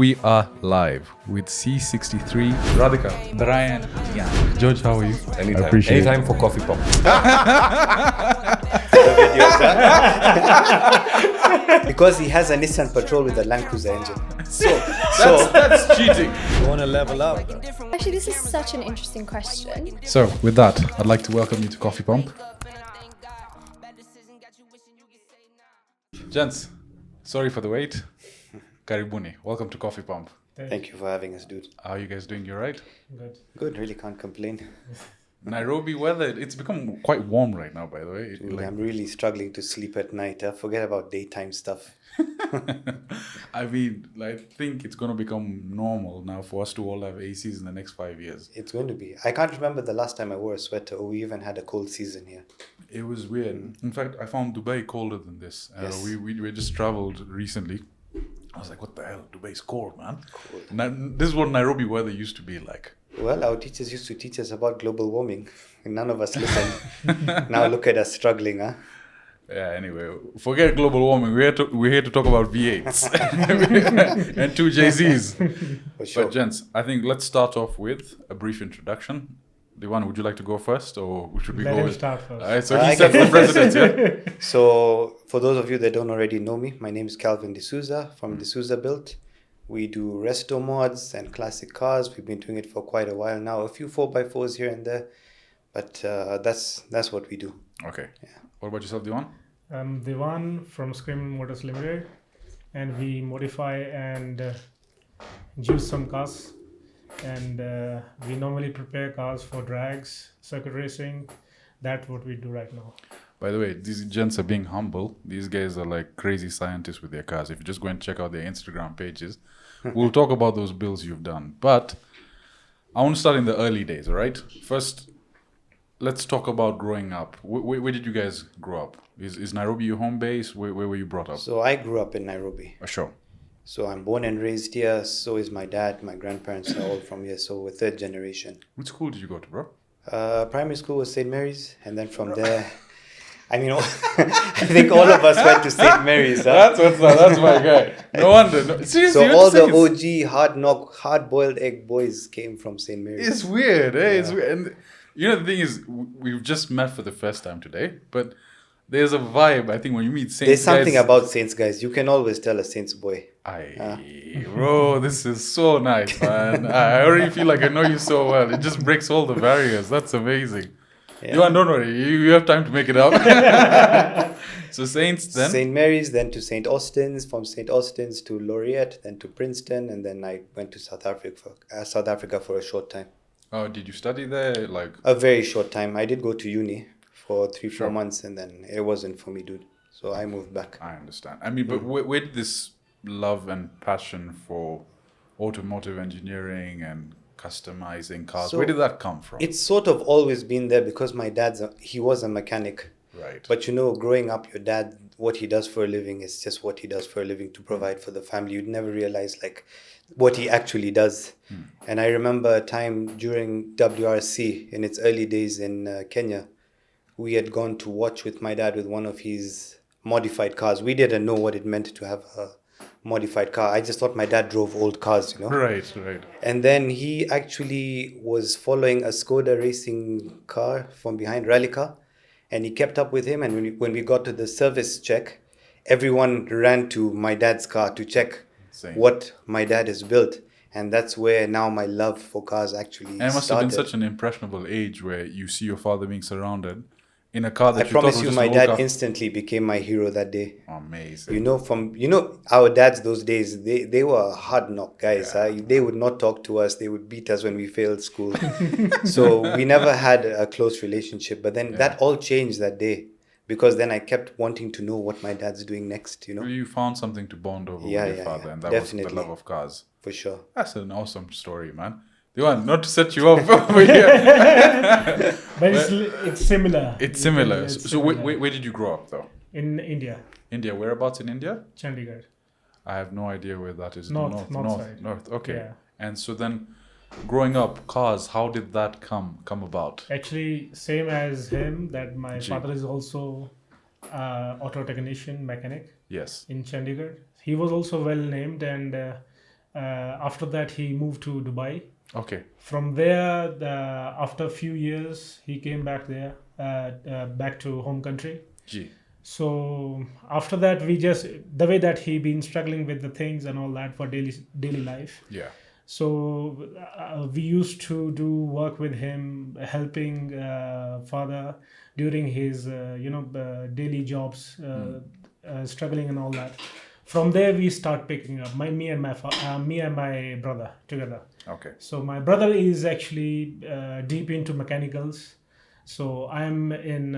we are live with C63, Radhika, Brian, Vayani. George, how are you? Anytime. I appreciate Anytime for coffee pump. Because he has a Nissan Patrol with a Land Cruiser engine. That's cheating. You want to level up? Actually, this is such an interesting question. So, with that, I'd like to welcome you to Coffee Pump. Gents, sorry for the wait. Karibuni, welcome to Coffee Pump. Thank you for having us, dude. How are you guys doing? You right? Good, really can't complain. Nairobi weather, it's become quite warm right now, by the way. Dude, I'm really struggling to sleep at night. Forget about daytime stuff. I mean, I think it's going to become normal now for us to all have ACs in the next 5 years. It's going to be. I can't remember the last time I wore a sweater or we even had a cold season here. It was weird. In fact, I found Dubai colder than this. Yes. We just traveled recently. I was like, what the hell? Dubai's cold, man. Cold. This is what Nairobi weather used to be like. Well, our teachers used to teach us about global warming. And none of us listened. Now look at us struggling, huh? Yeah, anyway, forget global warming. We're here to talk about V8s and two JZs. For sure. But gents, I think let's start off with a brief introduction. Diwan, would you like to go first, or should we Let go? him with- start first. Alright, so I he sets can- the precedence, yeah? So, for those of you that don't already know me, my name is Calvin D'Souza from D'Souza Built. We do resto mods and classic cars. We've been doing it for quite a while now. A few 4x4s here and there, but that's what we do. Okay. What about yourself, Diwan? I'm Diwan from Screamin Motors Limited, and we modify and juice some cars. And we normally prepare cars for drags, circuit racing. That's what we do right now. By the way, these gents are being humble. These guys are like crazy scientists with their cars. If you just go and check out their Instagram pages, we'll talk about those builds you've done. But I want to start in the early days, all right? First, let's talk about growing up. Where did you guys grow up? Is Nairobi your home base? Where were you brought up? So, I grew up in Nairobi. Sure. So I'm born and raised here. So is my dad. My grandparents are all from here. So we're third generation. Which school did you go to, bro? Primary school was St. Mary's. And then from there, I mean, I think all of us went to St. Mary's. Huh? That's my guy. No wonder. No, seriously, So all the OG hard-boiled egg boys came from St. Mary's. It's weird, eh? It's weird. And you know, the thing is, we've just met for the first time today, but there's a vibe, I think, when you meet Saints There's something guys, about Saints guys. You can always tell a Saints boy. Bro, this is so nice, man. I already feel like I know you so well. It just breaks all the barriers. That's amazing. Yeah. Johan, don't worry. You have time to make it up. So Saints then? St. Mary's, then to St. Austin's, from St. Austin's to Laureate, then to Princeton, and then I went to South Africa for a short time. Oh, did you study there? Like, A very short time. I did go to uni for 3-4 Sure. months, and then it wasn't for me, dude. So I moved back. I understand. I mean, but where did this love and passion for automotive engineering and customizing cars, So, where did that come from? It's sort of always been there because my he was a mechanic. Right. But you know, growing up, your dad, what he does for a living is just what he does for a living to provide for the family. You'd never realize like what he actually does. And I remember a time during WRC in its early days in Kenya, we had gone to watch with my dad with one of his modified cars. We didn't know what it meant to have a modified car. I just thought my dad drove old cars, you know. Right. And then he actually was following a Skoda racing car from behind, rally car, and he kept up with him. And when we got to the service check, everyone ran to my dad's car to check Insane. what my dad has built. And that's where now my love for cars actually And it must started. have been such an impressionable age where you see your father being surrounded in a car that I you thought promise was you, just my an old dad car. instantly became my hero that day. Amazing. You know, our dads those days, they were hard knock guys. Yeah. They would not talk to us. They would beat us when we failed school. So we never had a close relationship. But then that all changed that day because then I kept wanting to know what my dad's doing next, you know, You found something to bond over Yeah, with your yeah, father, yeah. and that was Definitely. the love of cars. for sure. That's an awesome story, man. Diwan, not to set you up over here. But it's similar. It's similar. It's So similar. where did you grow up, though? In India, India. Whereabouts in India? Chandigarh. I have no idea where that is. North side. North. Okay. Yeah. And so then, growing up, cars. How did that come about? Actually, same as him. That my Gee. father is also auto technician mechanic Yes. in Chandigarh. He was also well named, and After that, he moved to Dubai. Okay. From there, after a few years, he came back there, back to home country. Gee. So after that, the way that he been struggling with the things and all that for daily life. Yeah. So we used to do work with him, helping father during his daily jobs, struggling and all that. From there, we start picking up me and my brother together. Okay. So my brother is actually deep into mechanicals. So I'm in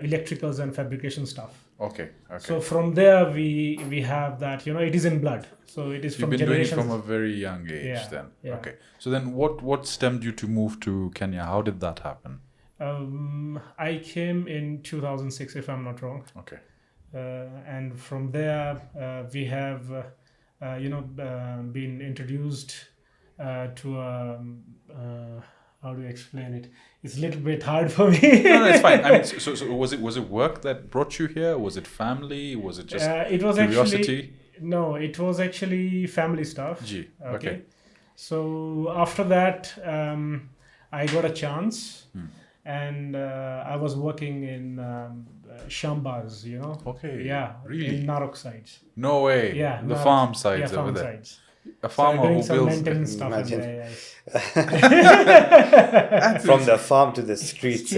electricals and fabrication stuff. Okay. Okay. So from there we have that, it is in blood. So it is You've from been doing it generations. from a very young age Yeah, then. yeah. Okay. So then what stemmed you to move to Kenya? How did that happen? I came in 2006, if I'm not wrong. Okay. And from there we have been introduced to how do you explain it? It's a little bit hard for me. No, it's fine. I mean, so was it work that brought you here? Was it family? Was it just it was curiosity? No, it was actually family stuff. Gee, okay. So after that, I got a chance, and I was working in Shambhas, Okay. Yeah. Really? In Narok sides. No way. Yeah. The Narok- farm sides yeah, over farm there. sides. A So farmer doing who some builds. maintenance stuff. Imagine. Yeah. From the farm to the streets.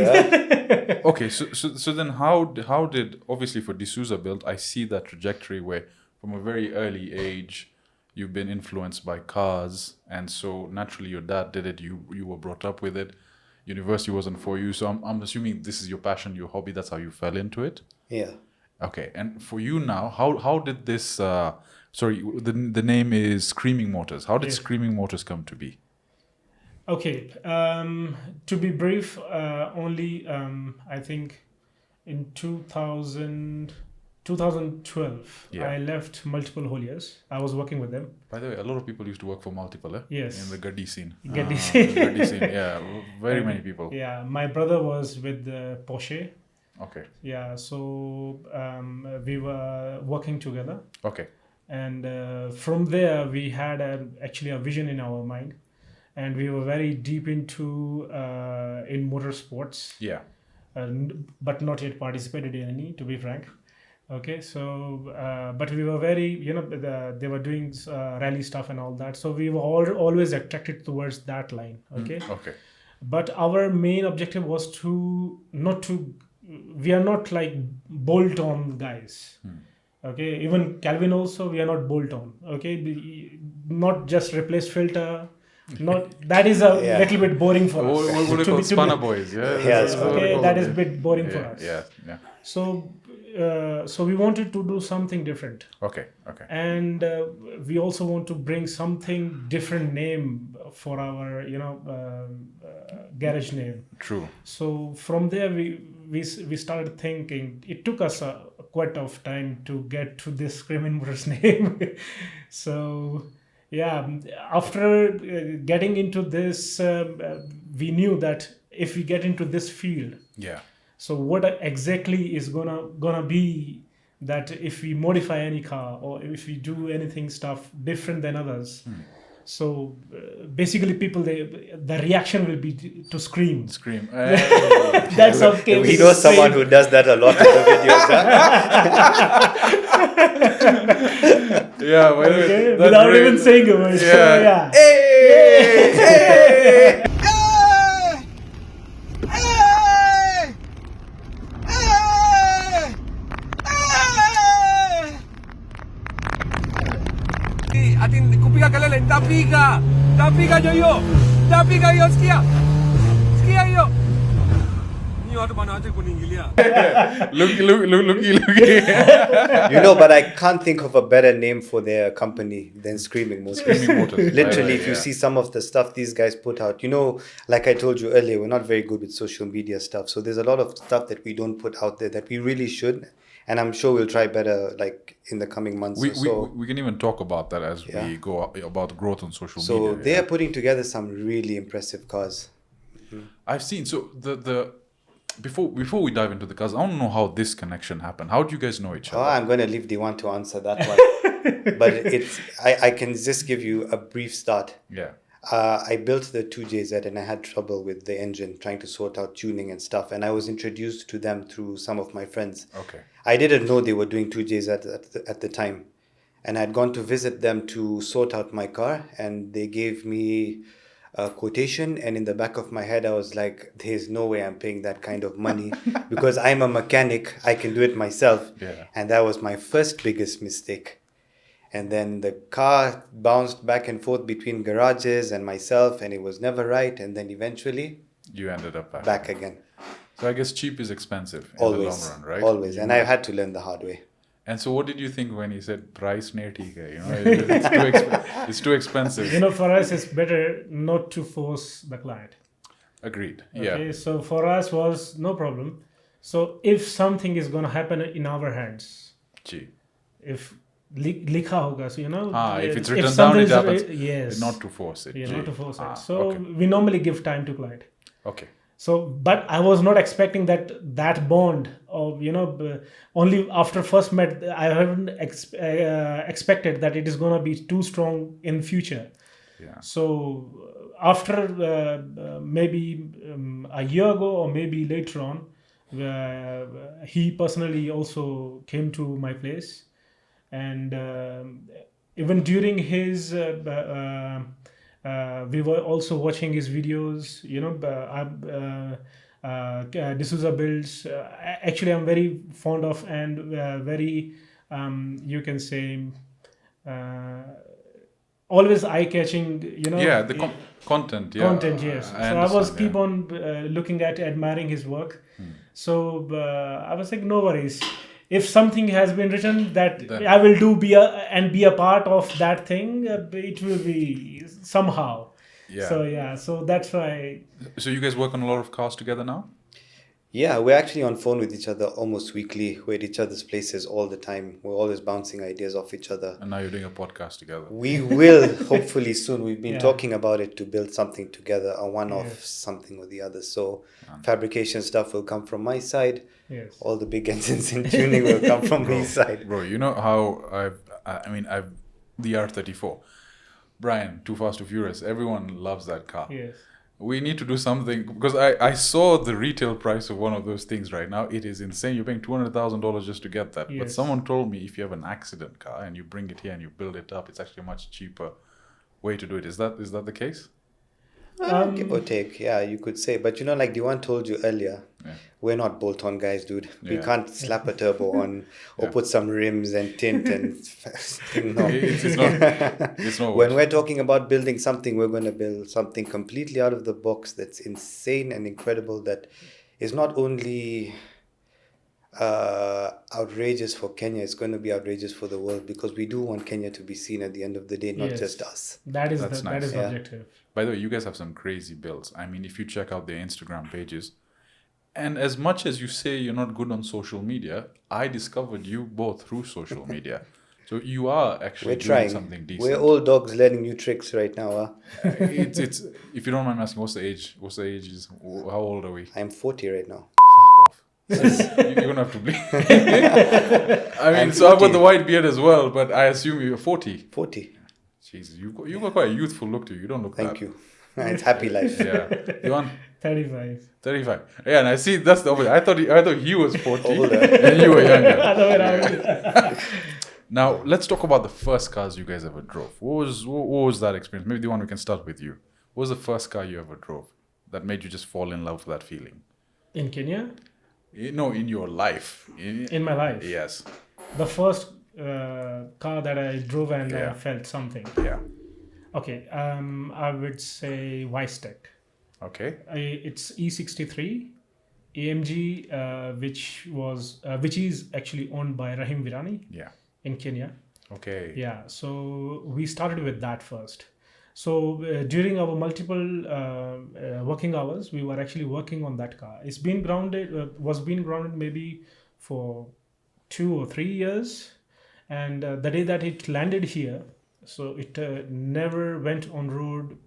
Okay, so then how did obviously for D'Souza build, I see that trajectory where from a very early age you've been influenced by cars, and so naturally your dad did it. You were brought up with it. University wasn't for you, so I'm assuming this is your passion, your hobby. That's how you fell into it. Yeah. Okay, and for you now, how did this? The name is Screamin Motors. How did Yes. Screamin Motors come to be? Okay. To be brief, only I think in 2012, Yeah. I left multiple holiers. I was working with them. By the way, a lot of people used to work for multiple, Yes. in the Gaddi scene. Gaddi The scene. Gaddi scene, yeah, very many people. Yeah, my brother was with Porsche. Okay, Yeah, so we were working together, okay, and from there we had actually a vision in our mind, and we were very deep into in motorsports, yeah, but not yet participated in any, to be frank. Okay, so but we were very, they were doing rally stuff and all that, so we were always attracted towards that line. Okay, okay, but our main objective was we are not like bolt on guys. Okay, even Calvin also, we are not bolt on. Okay, not just replace filter. Not that is a Yeah. little bit boring for us. What do you To call be- to spanner be- boys? Yeah, Yeah, that's what we Okay, call that them, is a bit boring for yeah, us. yeah. So we wanted to do something different, Okay, okay, and we also want to bring something different name for our garage name. true. So from there we started thinking. It took us quite of time to get to this Screamin Motors name. So yeah, after getting into this, we knew that if we get into this field, Yeah, so what exactly is gonna be that if we modify any car or if we do anything stuff different than others. So basically, people the reaction will be to scream. scream. That's okay. We know someone who does that a lot in the videos. Yeah, by the way, Okay, that without really- even saying a word. So, Yeah. yeah. Atin kupiga kelele tapiga joyo sikia hiyo ni watu bana wache kuniingilia. Looky. But I can't think of a better name for their company than Screamin Motors. Screamin Motors. Literally, if you Yeah. see some of the stuff these guys put out, like I told you earlier, we're not very good with social media stuff. So there's a lot of stuff that we don't put out there that we really should. And I'm sure we'll try better, like in the coming months We or so. we can even talk about that as Yeah. we go about growth on social So media. they yeah. are putting together some really impressive cars. I've seen. So the before we dive into the cars, I want to know how this connection happened. How do you guys know each Oh, other? I'm going to leave Diwan to answer that one. But I can just give you a brief start. Yeah. I built the 2JZ and I had trouble with the engine, trying to sort out tuning and stuff. And I was introduced to them through some of my friends. Okay. I didn't know they were doing 2JZ at the time. And I'd gone to visit them to sort out my car, and they gave me a quotation. And in the back of my head, I was like, there's no way I'm paying that kind of money because I'm a mechanic. I can do it myself. Yeah. And that was my first biggest mistake. And then the car bounced back and forth between garages and myself, and it was never right. And then eventually, You ended up back again. So I guess cheap is expensive in Always. the long run, right? Always. And I had to learn the hard way. And so what did you think when he said price nahi theek hai? You know, it's too expensive. You know, for us, it's better not to force the client. Agreed. Okay, Yeah. so for us was no problem. So if something is going to happen in our hands, Gee. if likha hoga, so you know, If it's written down, something it is happens. Yes. Not to force it. Yeah, Gee. not to force it. Ah, So okay. we normally give time to client. Okay. So, but I was not expecting that bond of, you know, only after first met, I haven't expected that it is going to be too strong in future. Yeah. So after maybe a year ago or maybe later on, he personally also came to my place, and even during his we were also watching his videos, you know, D'Souza builds. Actually, I'm very fond of and very, you can say, always eye-catching, you know. Yeah, the content. Yeah. Content, yes. I So I was understand, keep yeah. on looking at, admiring his work. So I was like, no worries. If something has been written that Then- I will do be a part of that thing, it will be somehow. Yeah. So that's why. So you guys work on a lot of cars together now? Yeah, we're actually on phone with each other almost weekly. We're at each other's places all the time. We're always bouncing ideas off each other. And now you're doing a podcast together. We will hopefully soon. We've been Yeah. talking about it to build something together, a one-off Yes. something or the other. So fabrication stuff will come from my side. Yes. All the big engines and tuning will come from his side. Bro, you know how I've the R34. Brian, Too Fast, Too Furious. Everyone loves that car. Yes. We need to do something because I saw the retail price of one of those things right now. It is insane. You're paying $200,000 just to get that. But Yes. someone told me if you have an accident car and you bring it here and you build it up, it's actually a much cheaper way to do it. Is that the case? Give or take, yeah, you could say. But you know, like Diwan told you earlier, Yeah. we're not bolt-on guys, dude. We Yeah. can't slap a turbo on or Yeah. put some rims and tint and no. It's not. It's not. When we're talking about building something, we're going to build something completely out of the box that's insane and incredible, that is not only outrageous for Kenya, it's going to be outrageous for the world, because we do want Kenya to be seen at the end of the day, not Yes. just us. That is That's that nice. is the Yeah. objective. By the way, you guys have some crazy builds. I mean, if you check out their Instagram pages, and as much as you say you're not good on social media, I discovered you both through social media. So you are actually We're doing trying. something decent. We're old dogs learning new tricks right now. It's if you don't mind asking, what's the age? What's the age? How old are we? I'm 40 right now. Fuck off. You're gonna have to bleed. I mean, I'm so I've got 40. the white beard as well, but I assume you're 40. 40. Jesus, you got quite a youthful look to you. You don't look Thank that. you. It's happy life. Yeah. You want 35. 35. Yeah, and I see that's the opposite. I thought he was 40 Older. and you were younger. Other way around. Now let's talk about the first cars you guys ever drove. What was that experience? Maybe the one we can start with you. What was the first car you ever drove that made you just fall in love with that feeling? In Kenya, No, in your life. in my life, Yes. the first car that I drove and Yeah. I felt something. Yeah. Okay, I would say Wistek. Okay. It's E63 AMG, which is actually owned by Rahim Virani Yeah. in Kenya. Okay. Yeah, so we started with that first. So during our multiple working hours, we were actually working on that car. It's been grounded, was being grounded maybe for 2 or 3 years, and the day that it landed here, so it never went on road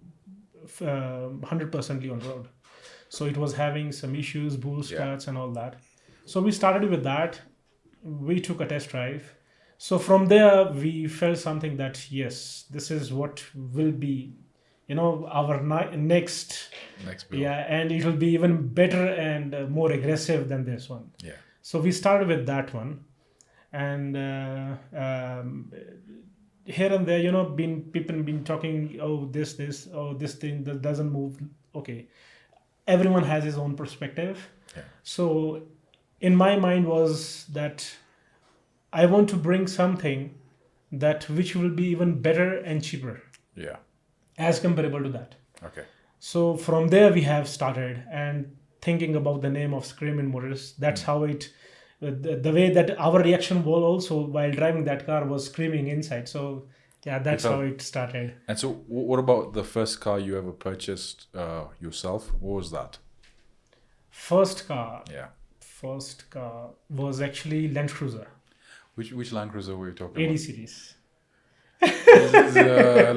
100% on road. So it was having some issues, bull starts and all that. So we started with that. We took a test drive. So from there, we felt something that yes, this is what will be, our next. Next build. Yeah, and it will be even better and more aggressive than this one. Yeah. So we started with that one, and here and there, people been talking, oh this, oh this thing that doesn't move. Okay, everyone has his own perspective. Yeah. So in my mind was that I want to bring something that which will be even better and cheaper Yeah. as comparable to that. Okay. So from there we have started and thinking about the name of Screamin Motors. That's how it, the way that our reaction was also while driving that car was screaming inside. So yeah, that's how it started. And so, what about the first car you ever purchased yourself? What was that? First car was actually Land Cruiser. Which Land Cruiser were you talking 80 about? series. This is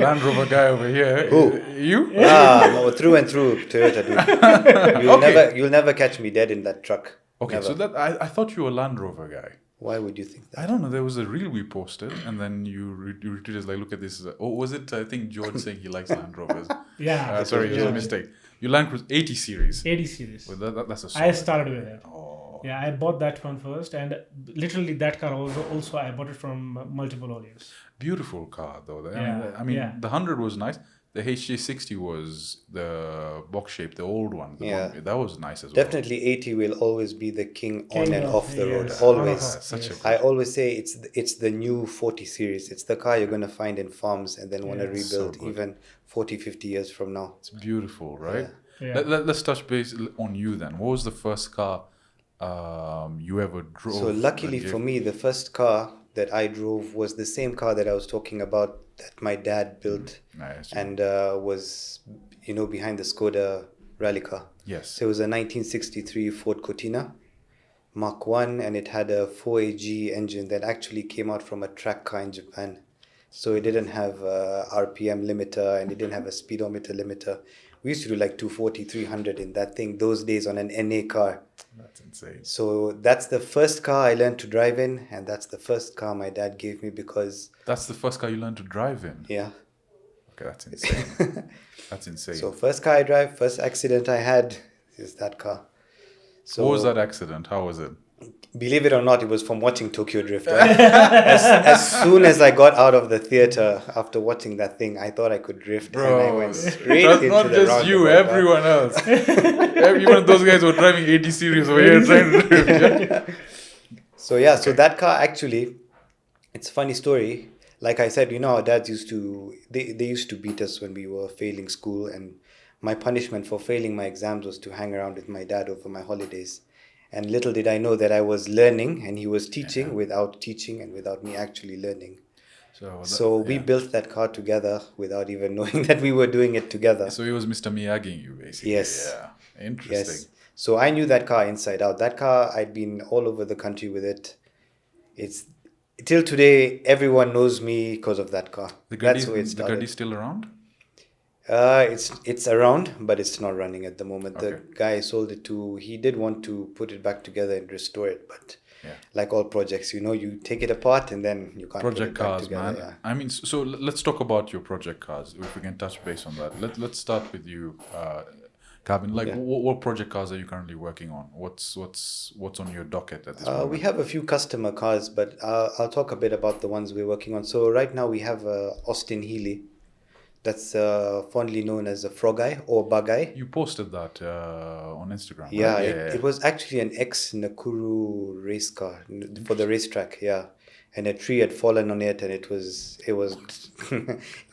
Land Rover guy over here. Who? You? No, through and through Toyota, dude. You'll never catch me dead in that truck. Okay, Never. so that I thought you were a Land Rover guy. Why would you think that? I don't know. There was a reel we posted, and then you retweeted like, "Look at this." Oh, was it? I think George saying he likes Land Rovers. Yeah. Sorry, it was a mistake. You Land Cruiser 80 series. 80 series. Well, that's a. I solid- started with it. Oh. Yeah, I bought that one first, and literally that car also I bought it from multiple audios. Beautiful car though. Yeah, I mean, yeah. the 100 was nice. The HJ60 was the box shape, the old one. The Yeah. one, that was nice as well. Definitely 80 will always be the king on King and of- off the road. yes, Always. on and off, Such a yes. I always say it's the new 40 series. It's the car you're going to find in farms and then want to Yeah, so rebuild good. even 40, 50 years from now. It's beautiful, right? Yeah. Let's touch base on you then. What was the first car you ever drove? So luckily that for me, the first car that I drove was the same car that I was talking about that my dad built Nice. and was, behind the Skoda rally car. Yes. So it was a 1963 Ford Cortina Mark 1 and it had a 4AG engine that actually came out from a track car in Japan. So it didn't have a RPM limiter and it didn't have a speedometer limiter. We used to do like 240, 300 in that thing those days on an NA car. That's insane. So that's the first car I learned to drive in, and that's the first car my dad gave me because, That's the first car you learned to drive in. yeah. Okay, that's insane. That's insane. So first car I drive, first accident I had is that car. So what was that accident? How was it? believe it or not, it was from watching Tokyo Drift. As soon as I got out of the theater after watching that thing, I thought I could drift, and I went straight Not, into not the just you, roundabout. everyone else. Even those guys were driving 80 series over here trying to drift. Yeah? So yeah, so that car actually, it's a funny story. Like I said, our dads used to, they used to beat us when we were failing school, and my punishment for failing my exams was to hang around with my dad over my holidays. And little did I know that I was learning and he was teaching without teaching and without me actually learning. So we built that car together without even knowing that we were doing it together. So it was Mr. Miyagi you basically. Yes. Yeah. Interesting. Yes. So I knew that car inside out. That car, I'd been all over the country with it. It's till today, everyone knows me because of that car. That's where it The started. Gaddi's still around? It's around, but it's not running at the moment. Okay. The guy sold it to. He did want to put it back together and restore it, but Yeah. like all projects, you take it apart and then you can't Project put it back cars, together. man. I mean, so let's talk about your project cars. If we can touch base on that. Let's start with you, Calvin. Like, Yeah. what project cars are you currently working on? What's on your docket at this moment? We have a few customer cars, but I'll talk a bit about the ones we're working on. So right now we have Austin Healey, that's fondly known as a Frog Eye or Bug Eye. You posted that on Instagram. Yeah, right? it was actually an ex-Nakuru race car for the racetrack, yeah. And a tree had fallen on it and it was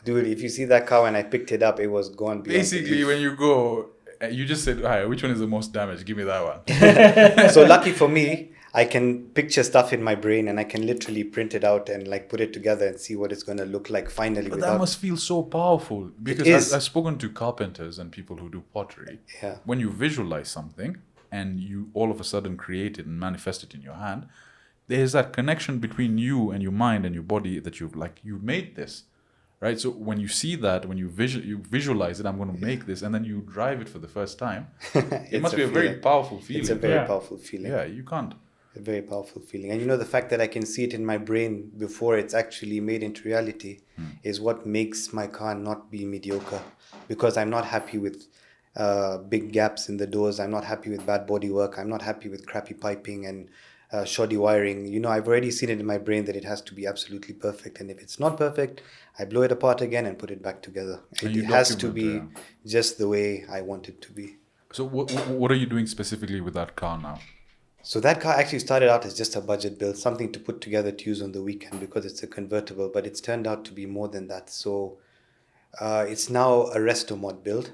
dude, if you see that car when I picked it up, it was gone beyond Basically, belief. when you go, you just said, "Hi, which one is the most damaged? Give me that one." So lucky for me, I can picture stuff in my brain and I can literally print it out and like put it together and see what it's going to look like finally. But without... that must feel so powerful because is. I've spoken to carpenters and people who do pottery. Yeah. When you visualize something and you all of a sudden create it and manifest it in your hand, there's that connection between you and your mind and your body that you made this, right? So when you see that, when you visualize it, I'm going to make this, and then you drive it for the first time, it It's must a be a very feeling. powerful feeling. It's a very Yeah. powerful feeling. Yeah, you can't. A very powerful feeling. And the fact that I can see it in my brain before it's actually made into reality is what makes my car not be mediocre. Because I'm not happy with big gaps in the doors. I'm not happy with bad bodywork. I'm not happy with crappy piping and shoddy wiring. I've already seen it in my brain that it has to be absolutely perfect. And if it's not perfect, I blow it apart again and put it back together. And you It has to document, be just the way I want it to be. So what are you doing specifically with that car now? So that car actually started out as just a budget build, something to put together to use on the weekend because it's a convertible, but it's turned out to be more than that. So it's now a resto mod build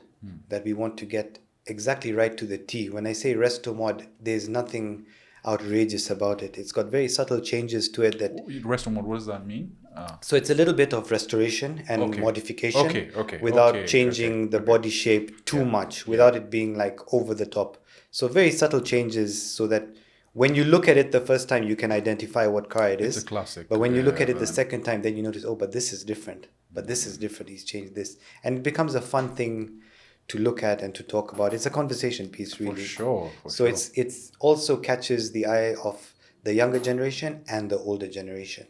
that we want to get exactly right to the T. When I say resto mod, there's nothing outrageous about it. It's got very subtle changes to it that... Restaurant mode, what does that mean? So it's a little bit of restoration and Okay. modification Okay. without changing the body shape too much, without it being like over the top. So very subtle changes so that when you look at it the first time, you can identify what car it is. It's a classic. But when you look at it the second time, then you notice, oh, but this is different. But this is different. He's changed this. And it becomes a fun thing to look at and to talk about. It's a conversation piece, really. For sure. So it's also catches the eye of the younger generation and the older generation.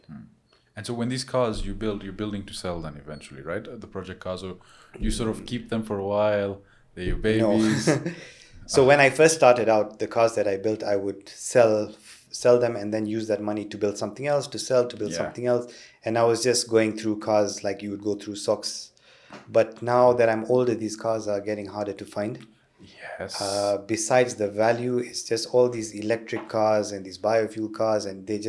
And so when these cars you build, you're building to sell them eventually, right? The project cars, or you sort of keep them for a while, they're your babies. No. So when I first started out, the cars that I built, I would sell them and then use that money to build something else, to build something else. And I was just going through cars like you would go through socks. But now that I'm older, these cars are getting harder to find. Yes. Besides the value, it's just all these electric cars and these biofuel cars, and they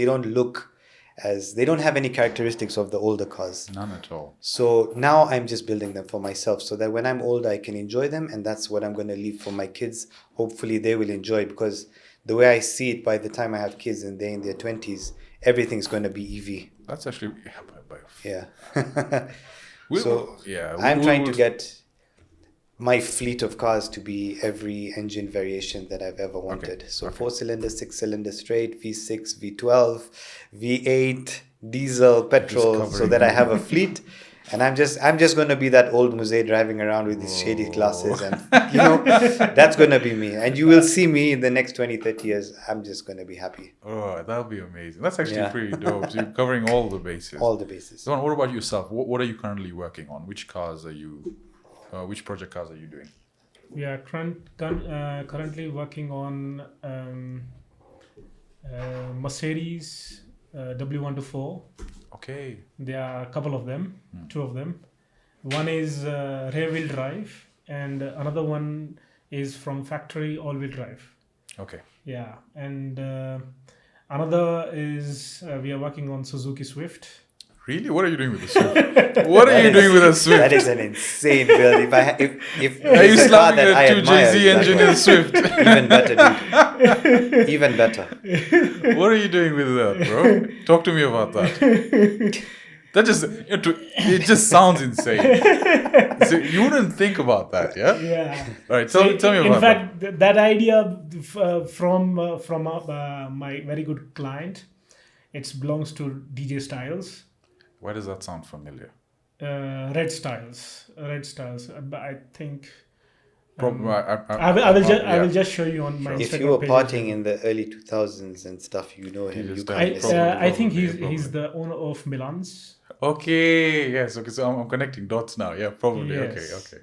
don't have any characteristics of the older cars. None at all. So now I'm just building them for myself so that when I'm older, I can enjoy them. And that's what I'm going to leave for my kids. Hopefully they will enjoy it, because the way I see it, by the time I have kids and they're in their 20s, everything's going to be EV. That's actually... Yeah. So I'm trying to get my fleet of cars to be every engine variation that I've ever wanted. Okay. So 4-cylinder, 6-cylinder straight, V6, V12, V8, diesel, petrol, so that I have a fleet. And I'm just going to be that old Muse driving around with these shady glasses, and that's going to be me. And you will see me in the next 20, 30 years. I'm just going to be happy. Oh, that'll be amazing. That's actually pretty dope. So you're covering all the bases. All the bases. Diwan, what about yourself? What are you currently working on? Which cars are you... which project cars are you doing? We are currently working on Mercedes W124. Okay. There are a couple of them, two of them. One is rear-wheel drive, and another one is from factory all-wheel drive. Okay. Yeah, and another is we are working on Suzuki Swift. Really? What are you doing with the Swift? What are you doing with a Swift? That is an insane build. If Are you there's a car slamming that I a 2 admire, JZ it's engine that in a one. Swift? Even better, dude. Even better. What are you doing with that, bro? Talk to me about that. That just... It just sounds insane. So you wouldn't think about that, yeah? Yeah. All right, tell me about in fact, that idea from my very good client, it belongs to DJ Styles. Why does that sound familiar? Red Styles. But I think I will just show you on my Instagram If you were page. partying in the early 2000s and stuff, you know him. just You died. can't I think he's the owner of Milan's. Okay, yes. Okay, so I'm connecting dots now. Yeah, probably. Yes.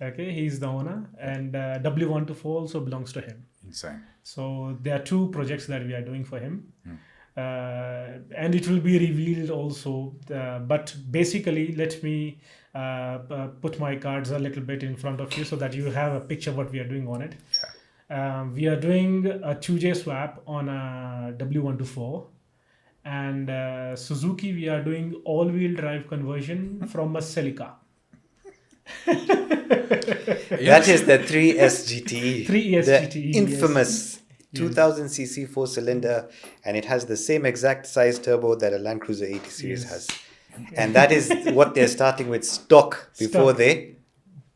Okay, he's the owner, and W124 also belongs to him. Insane. So there are two projects that we are doing for him. And it will be revealed also, but basically let me put my cards a little bit in front of you so that you have a picture what we are doing on it. We are doing a 2J swap on a W124, and Suzuki we are doing all-wheel drive conversion from a Celica. That is the 3S GTE. 3S the GTE, infamous 2000cc 4-cylinder, and it has the same exact size turbo that a Land Cruiser 80 series has. And that is what they're starting with stock before they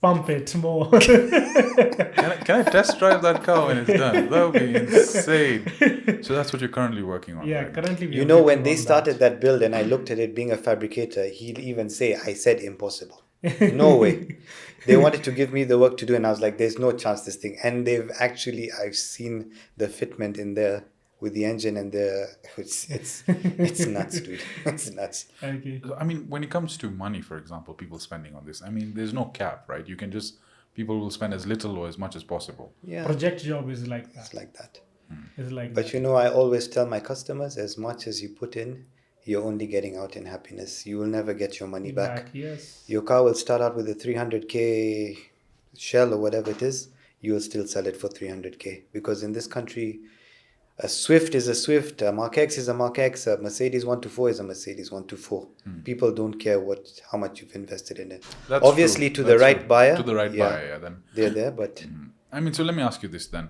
pump it more. Can I test drive that car when it's done? That would be insane. So that's what you're currently working on. Yeah, right now. currently we You are know, when working they on started that build and I looked at it being a fabricator, he'd even say, I said impossible. No way. They wanted to give me the work to do, and I was like, there's no chance this thing. And I've seen the fitment in there with the engine, and it's nuts, dude. It's nuts. Okay. I mean, when it comes to money, for example, people spending on this, I mean, there's no cap, right? You can just, people will spend as little or as much as possible. Yeah, Project job is like that. it's like that. It's like But that. you know, I always tell my customers, as much as you put in, you're only getting out in happiness. You will never get your money back. Yes. Your car will start out with a 300k shell or whatever it is. You will still sell it for 300k, because in this country, a Swift is a Swift, a Mark X is a Mark X, a Mercedes 124 is a Mercedes 124. People don't care how much you've invested in it. That's Obviously, true. to the That's right true. buyer. To the right buyer, yeah, then. They're there, but I mean, so let me ask you this then.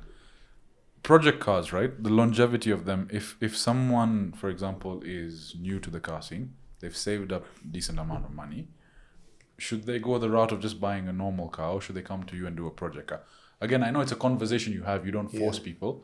Project cars, right? The longevity of them, if someone, for example, is new to the car scene, they've saved up a decent amount of money, should they go the route of just buying a normal car, or should they come to you and do a project car? Again, I know it's a conversation you have, you don't force people,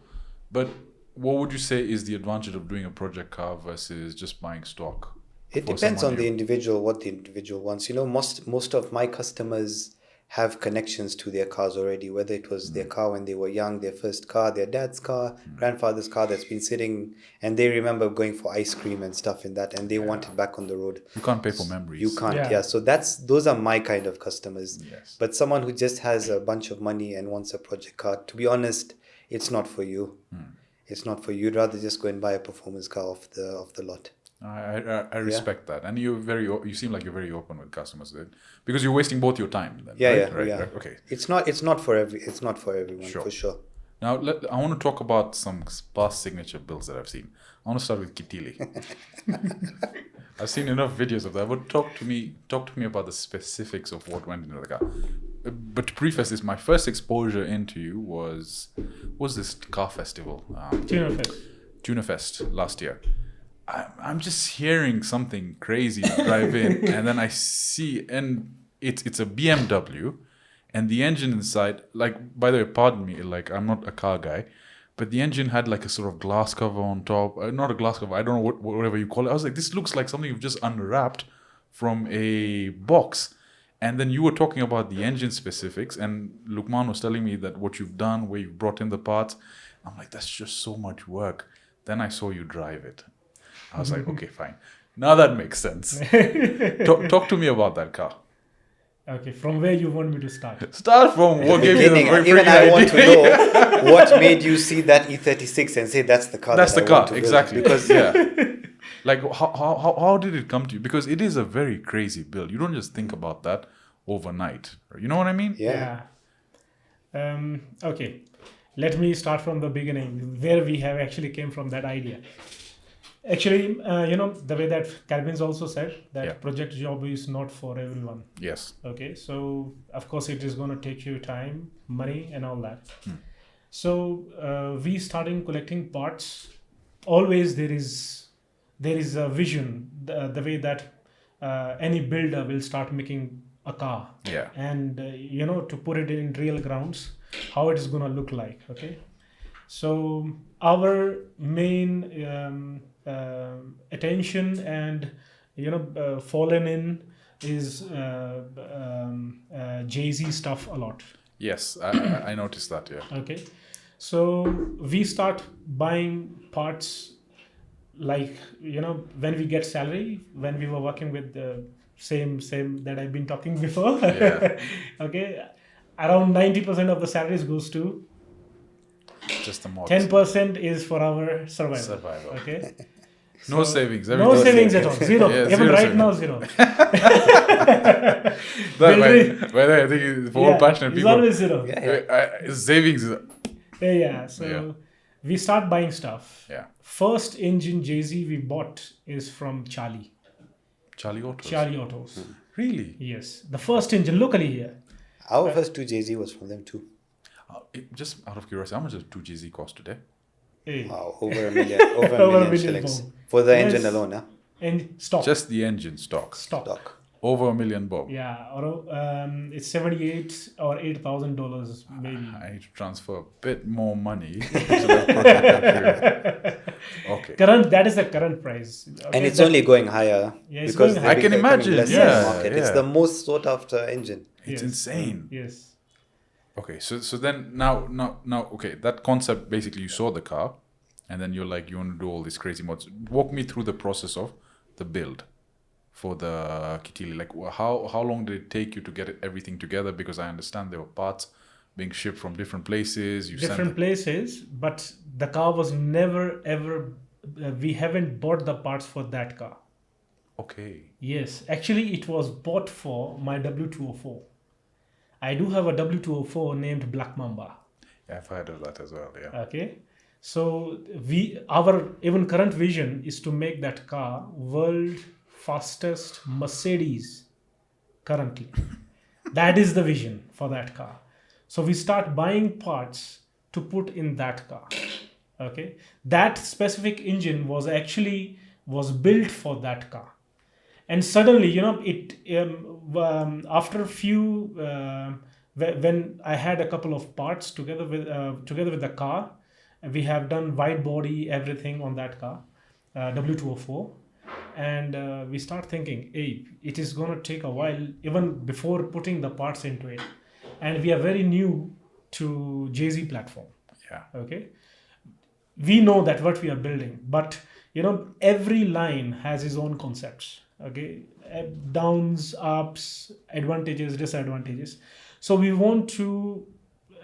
but what would you say is the advantage of doing a project car versus just buying stock? it for depends someone on the new? individual, what the individual wants. You know, most of my customers have connections to their cars already, whether it was their car when they were young, their first car, their dad's car, grandfather's car that's been sitting, and they remember going for ice cream and stuff in that, and they want it back on the road. You can't pay for memories. You can't, Yeah. yeah. So those are my kind of customers. Yes. But someone who just has a bunch of money and wants a project car, to be honest, it's not for you. It's not for you. You'd rather just go and buy a performance car off the lot. I respect that, and you seem like you're very open with customers then, because you're wasting both your time. Then, Yeah, right? yeah, Right, yeah. right, okay. It's not for everyone, Sure. for sure. Now I want to talk about some past signature builds that I've seen. I want to start with Kitili. I've seen enough videos of that. But talk to me about the specifics of what went into the car. But to preface this, my first exposure into you was this car festival, Tuner Fest. Tuna Fest last year. I'm just hearing something crazy drive in, and then I see, and it's a BMW, and the engine inside, like, by the way, pardon me, like, I'm not a car guy, but the engine had like a sort of glass cover on top. Not a glass cover, I don't know whatever you call it. I was like, this looks like something you've just unwrapped from a box. And then you were talking about the engine specifics, and Lukman was telling me that what you've done, where you've brought in the parts. I'm like, that's just so much work. Then I saw you drive it. I was like, okay, fine. Now that makes sense. Talk to me about that car. Okay, from where you want me to start? Start from what gave you the Beginning, very even I freaking want to idea. know what made you see that E36 and say that's the car. That's that the I want car, to build." exactly. Because yeah, like how did it come to you? Because it is a very crazy build. You don't just think about that overnight. You know what I mean? yeah, Okay, let me start from the beginning, where we have actually came from that idea. Actually, the way that Calvin's also said that Yeah. project job is not for everyone. Yes. Okay, so of course it is going to take you time, money, and all that. So we starting collecting parts. Always there is a vision, the way that any builder will start making a car. Yeah. And to put it in real grounds, how it is going to look like. Okay, so our main attention and fallen in is Jay-Z stuff a lot. Yes, I noticed that. Yeah. Okay, so we start buying parts like when we get salary, when we were working with the same that I've been talking before. Yeah. Okay, around 90% of the salaries goes to Just the mods. 10% is for our survival. Survival. Okay. No So, savings. No everything- savings at all. Zero. Yeah, Even zero right savings. now, zero. By Building- the way, I think for all passionate it's people, always zero. savings. Yeah. So Yeah. we start buying stuff. Yeah. First engine Jay-Z we bought is from Charlie Charlie Autos. Autos. Really? Yes, the first engine locally here. our first two Jay-Z was from them too. Just out of curiosity, how much does 2GZ cost today? Hey. Wow, over a million, over a Over a million million shillings pound. for the Yes. engine alone, huh? And stock. Just the engine stock. Stock. Over $1 million, Bob. Yeah, or it's $78,000 or $8,000 maybe. I need to transfer a bit more money to that project. Okay. That is the current price. Okay, And it's that- only going higher Yeah, it's because going they're higher. I can becoming imagine, less in yeah, the market. It's yeah. the most sought after engine. It's Yes. insane. Yes. Okay, so then now, okay, that concept, basically you saw the car And then you're like, you want to do all these crazy mods. Walk me through the process of the build for the Kitili. Like, how long did it take you to get everything together? Because I understand there were parts being shipped from different places. Places, but the car was never ever. We haven't bought the parts for that car. Okay. Yes, actually, it was bought for my W204. I do have a W204 named Black Mamba. Yeah, I've heard of that as well. Yeah. Okay, so our even current vision is to make that car world fastest Mercedes currently. That is the vision for that car. So we start buying parts to put in that car. Okay, that specific engine was built for that car, and suddenly after a few when I had a couple of parts together with the car, we have done wide body everything on that car, W204, and we start thinking, hey, it is going to take a while even before putting the parts into it, and we are very new to JZ platform. Yeah. Okay, we know that what we are building, but every line has its own concepts. Okay, downs, ups, advantages, disadvantages. So we want to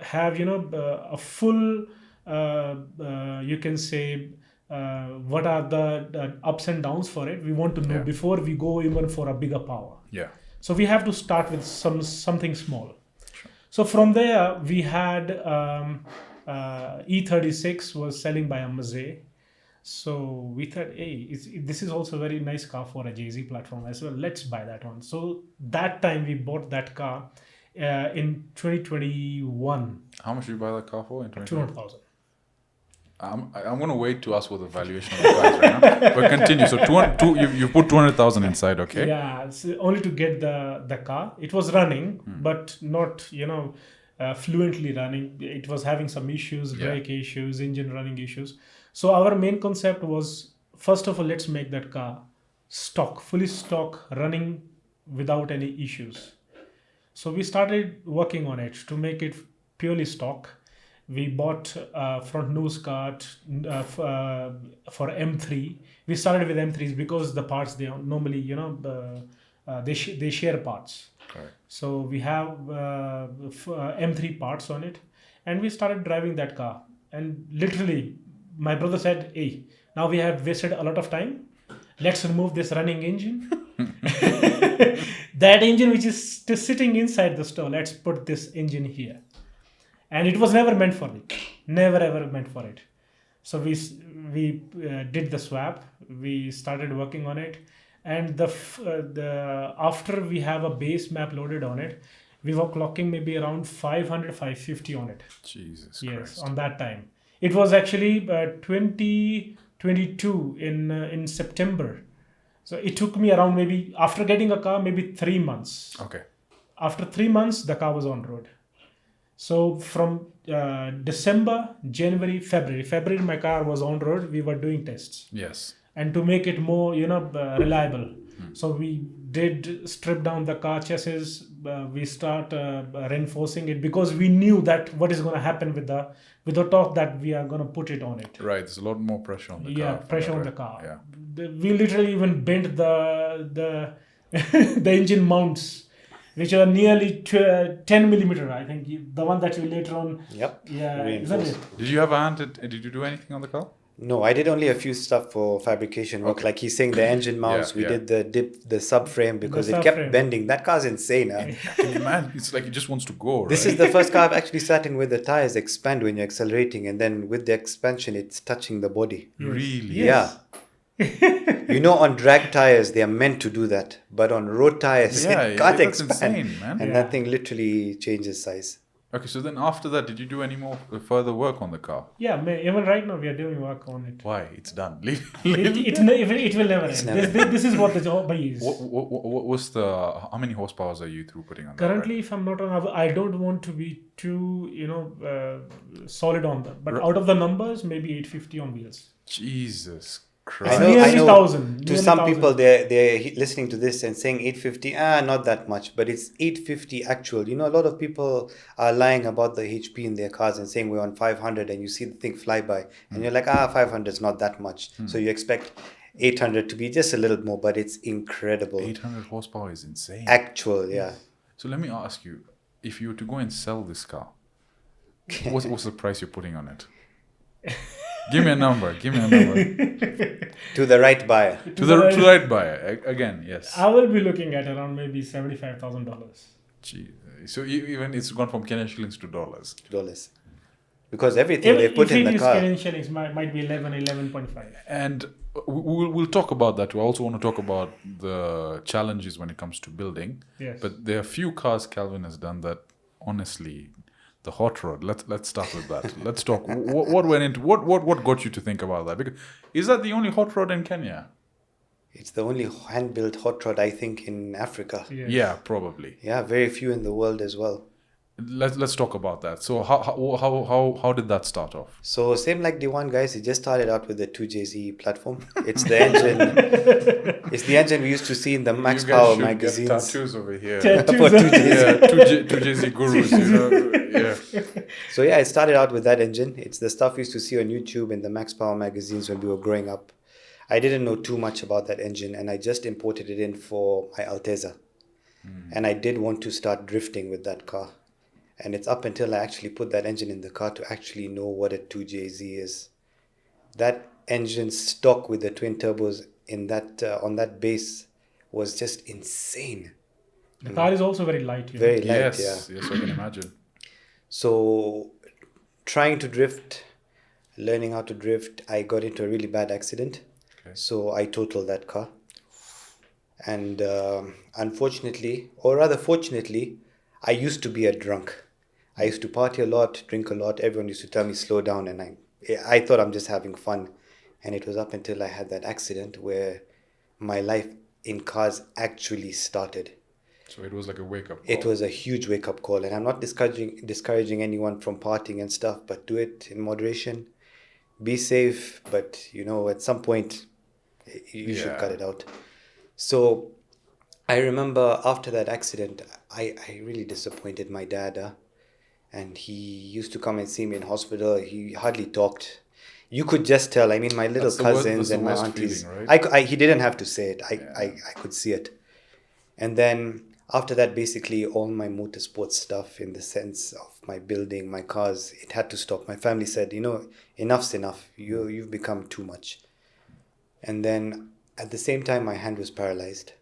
have a full you can say what are the ups and downs for it. We want to know before we go even for a bigger power. Yeah. So we have to start with something small. Sure. So from there we had E013 was selling by a Mazay. So we thought, hey, this is also a very nice car for a JZ platform as well. Let's buy that one. So that time we bought that car in 2021. How much did you buy that car for in 2021? 200,000. I'm going to wait to ask for the valuation of the cars right now. But continue. So you put 200,000 inside, okay? Yeah, so only to get the car. It was running, but not fluently running. It was having some issues, brake issues, engine running issues. So our main concept was, first of all, let's make that car fully stock, running without any issues. So we started working on it to make it purely stock. We bought front nose cart for M3. We started with M3s because the parts they normally they share parts. Correct. So we have M3 parts on it, and we started driving that car. And literally, my brother said, "Hey, now we have wasted a lot of time. Let's remove this running engine. That engine which is still sitting inside the store. Let's put this engine here." And it was never meant for it. Never ever meant for it. So we did the swap. We started working on it, and after we have a base map loaded on it, we were clocking maybe around 500, 550 on it. Jesus Yes, Christ. on that time. It was actually 2022 in September. So it took me around maybe, after getting a car, maybe 3 months. Okay. After 3 months, the car was on road. So from December, January, February, my car was on road. We were doing tests. Yes. And to make it more, reliable. So we did strip down the car chassis. We start reinforcing it because we knew that what is going to happen with the torque that we are going to put it on it. Right. There's a lot more pressure on the car. Yeah, pressure on right? the car. Yeah. We literally even bent the the engine mounts, which are nearly 10 millimeter. I think the one that you later on. Yep. Yeah, isn't it? Did you have a hand? Did you do anything on the car? No, I did only a few stuff for fabrication work. Like he's saying, the engine mounts, we did the subframe because it kept bending. That car's insane. Huh? Can you imagine? It's like it just wants to go. This is the first car I've actually sat in where the tires expand when you're accelerating, and then with the expansion, it's touching the body. Yes. Really? Yes. Yeah. On drag tires, they are meant to do that. But on road tires, it can't that's expand. insane, man. And that thing literally changes size. Okay, so then after that, did you do any more further work on the car? Yeah, even right now we are doing work on it. Why? It's done. It will never end. This is what the job is. What was how many horsepower are you through putting on that? Currently, if I'm not wrong, I don't want to be too, solid on that. But out of the numbers, maybe 850 on wheels. Jesus I Nearly know. 1,000. To Nearly some 1,000. people, they're listening to this and saying 850. Not that much, but it's 850 actual. You know, a lot of people are lying about the HP in their cars and saying we're on 500, and you see the thing fly by, and you're like, 500 is not that much. So you expect 800 to be just a little more, but it's incredible. 800 horsepower is insane. Actual, yeah. So let me ask you, if you were to go and sell this car, what's the price you're putting on it? Give me a number. To the right buyer. To the right buyer. Again, yes. I will be looking at around maybe $75,000. Gee. So even it's gone from Kenyan shillings to dollars. Dollars. Because everything they put in the car. Kenyan shillings might be 11.5. And we'll talk about that. We also want to talk about the challenges when it comes to building. Yes. But there are few cars Calvin has done that, honestly, the hot rod. Let's start with that. Let's talk. What went into what got you to think about that? Because is that the only hot rod in Kenya? It's the only hand-built hot rod, I think, in Africa. Yes. Yeah, probably. Yeah, very few in the world as well. Let's talk about that. So how did that start off? So same like Diwan, guys. It just started out with the 2JZ platform. It's the engine. It's the engine we used to see in the Max You guys Power should magazines. get tattoos over here. Tattoos. For 2JZ. Yeah, 2JZ gurus. You know? Yeah. So yeah, it started out with that engine. It's the stuff we used to see on YouTube and the Max Power magazines when we were growing up. I didn't know too much about that engine, and I just imported it in for my Alteza. And I did want to start drifting with that car. And it's up until I actually put that engine in the car to actually know what a 2JZ is. That engine stock with the twin turbos in that on that base was just insane. The car is also very light. You know? Very light, Yes, I can imagine. So trying to drift, learning how to drift, I got into a really bad accident. Okay. So I totaled that car. And unfortunately, or rather fortunately, I used to be a drunk. I used to party a lot, drink a lot. Everyone used to tell me slow down, and I thought I'm just having fun. And it was up until I had that accident where my life in cars actually started. So it was like a wake-up call. It was a huge wake-up call, and I'm not discouraging anyone from partying and stuff, but do it in moderation. Be safe, but at some point you should cut it out. So I remember after that accident, I really disappointed my dad. And he used to come and see me in hospital. He hardly talked. You could just tell. I mean, my little cousins and my aunties. Feeling, right? He didn't have to say it. I could see it. And then after that, basically all my motorsport stuff in the sense of my building, my cars, it had to stop. My family said, enough's enough. You've become too much. And then at the same time, my hand was paralyzed.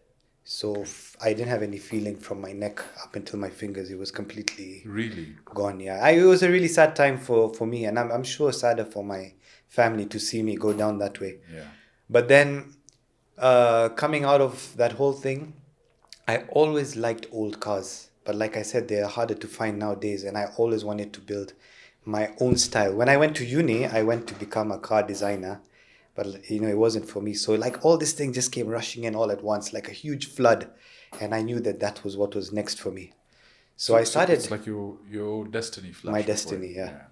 So I didn't have any feeling from my neck up until my fingers. It was completely Really gone. Yeah, it was a really sad time for me, and I'm sure sadder for my family to see me go down that way. Yeah. But then coming out of that whole thing, I always liked old cars. But like I said, they're harder to find nowadays, and I always wanted to build my own style. When I went to uni, I went to become a car designer. But, it wasn't for me. So, all this thing just came rushing in all at once, like a huge flood. And I knew that was what was next for me. So I started... It's like your destiny flash. My destiny, yeah.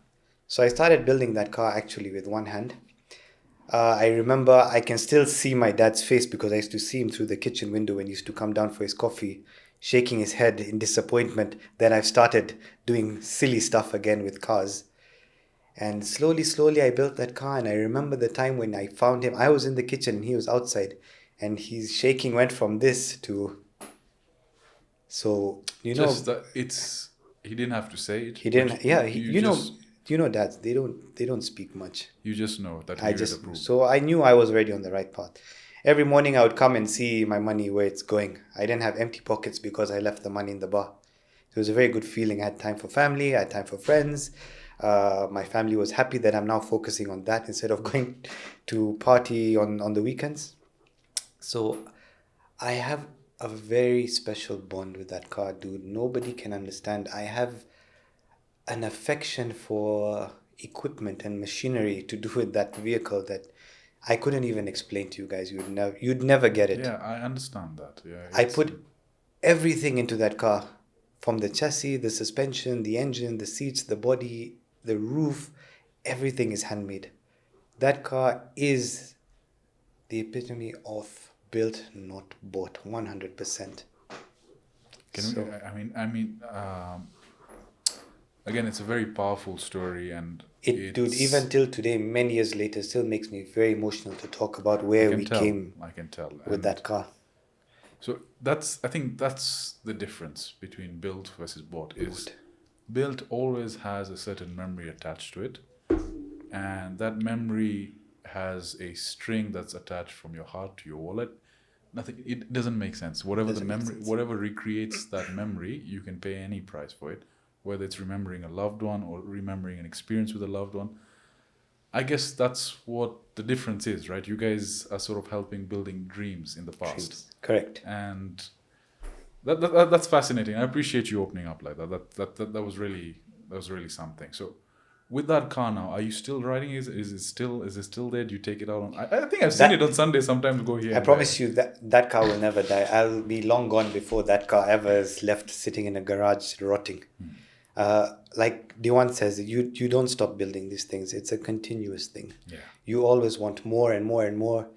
So I started building that car actually with one hand. I remember I can still see my dad's face because I used to see him through the kitchen window when he used to come down for his coffee, shaking his head in disappointment. Then I've started doing silly stuff again with cars. And slowly I built that car, and I remember the time when I found him. I was in the kitchen and he was outside, and his shaking went from this to... So, Just that he didn't have to say it. he didn't... Yeah, dads, they don't speak much. You just know that I just... So I knew I was already on the right path. Every morning I would come and see my money, where it's going. I didn't have empty pockets because I left the money in the bar. It was a very good feeling. I had time for family, I had time for friends. My family was happy that I'm now focusing on that instead of going to party on the weekends. So I have a very special bond with that car, dude. Nobody can understand. I have an affection for equipment and machinery to do with that vehicle that I couldn't even explain to you guys. You'd never get it. Yeah, I understand that. Yeah, I put everything into that car, from the chassis, the suspension, the engine, the seats, the body, the roof. Everything is handmade. That car is the epitome of built, not bought, 100%. Again, it's a very powerful story, and Dude, even till today, many years later, still makes me very emotional to talk about where we came I can tell with that car. So I think that's the difference between built versus bought. Is built always has a certain memory attached to it, and that memory has a string that's attached from your heart to your wallet. It doesn't make sense. Whatever recreates that memory, you can pay any price for it, whether it's remembering a loved one or remembering an experience with a loved one. I guess that's what the difference is, right? You guys are sort of helping building dreams in the past. Dreams. Correct. And that's fascinating. I appreciate you opening up like that. That was really something. So with that car now, are you still riding? Is it still there? Do you take it out on? I think I've seen it on Sunday. Sometimes go here. I promise you that car will never die. I'll be long gone before that car ever is left sitting in a garage rotting. Like Diwan says, you don't stop building these things. It's a continuous thing. Yeah. You always want more and more and more.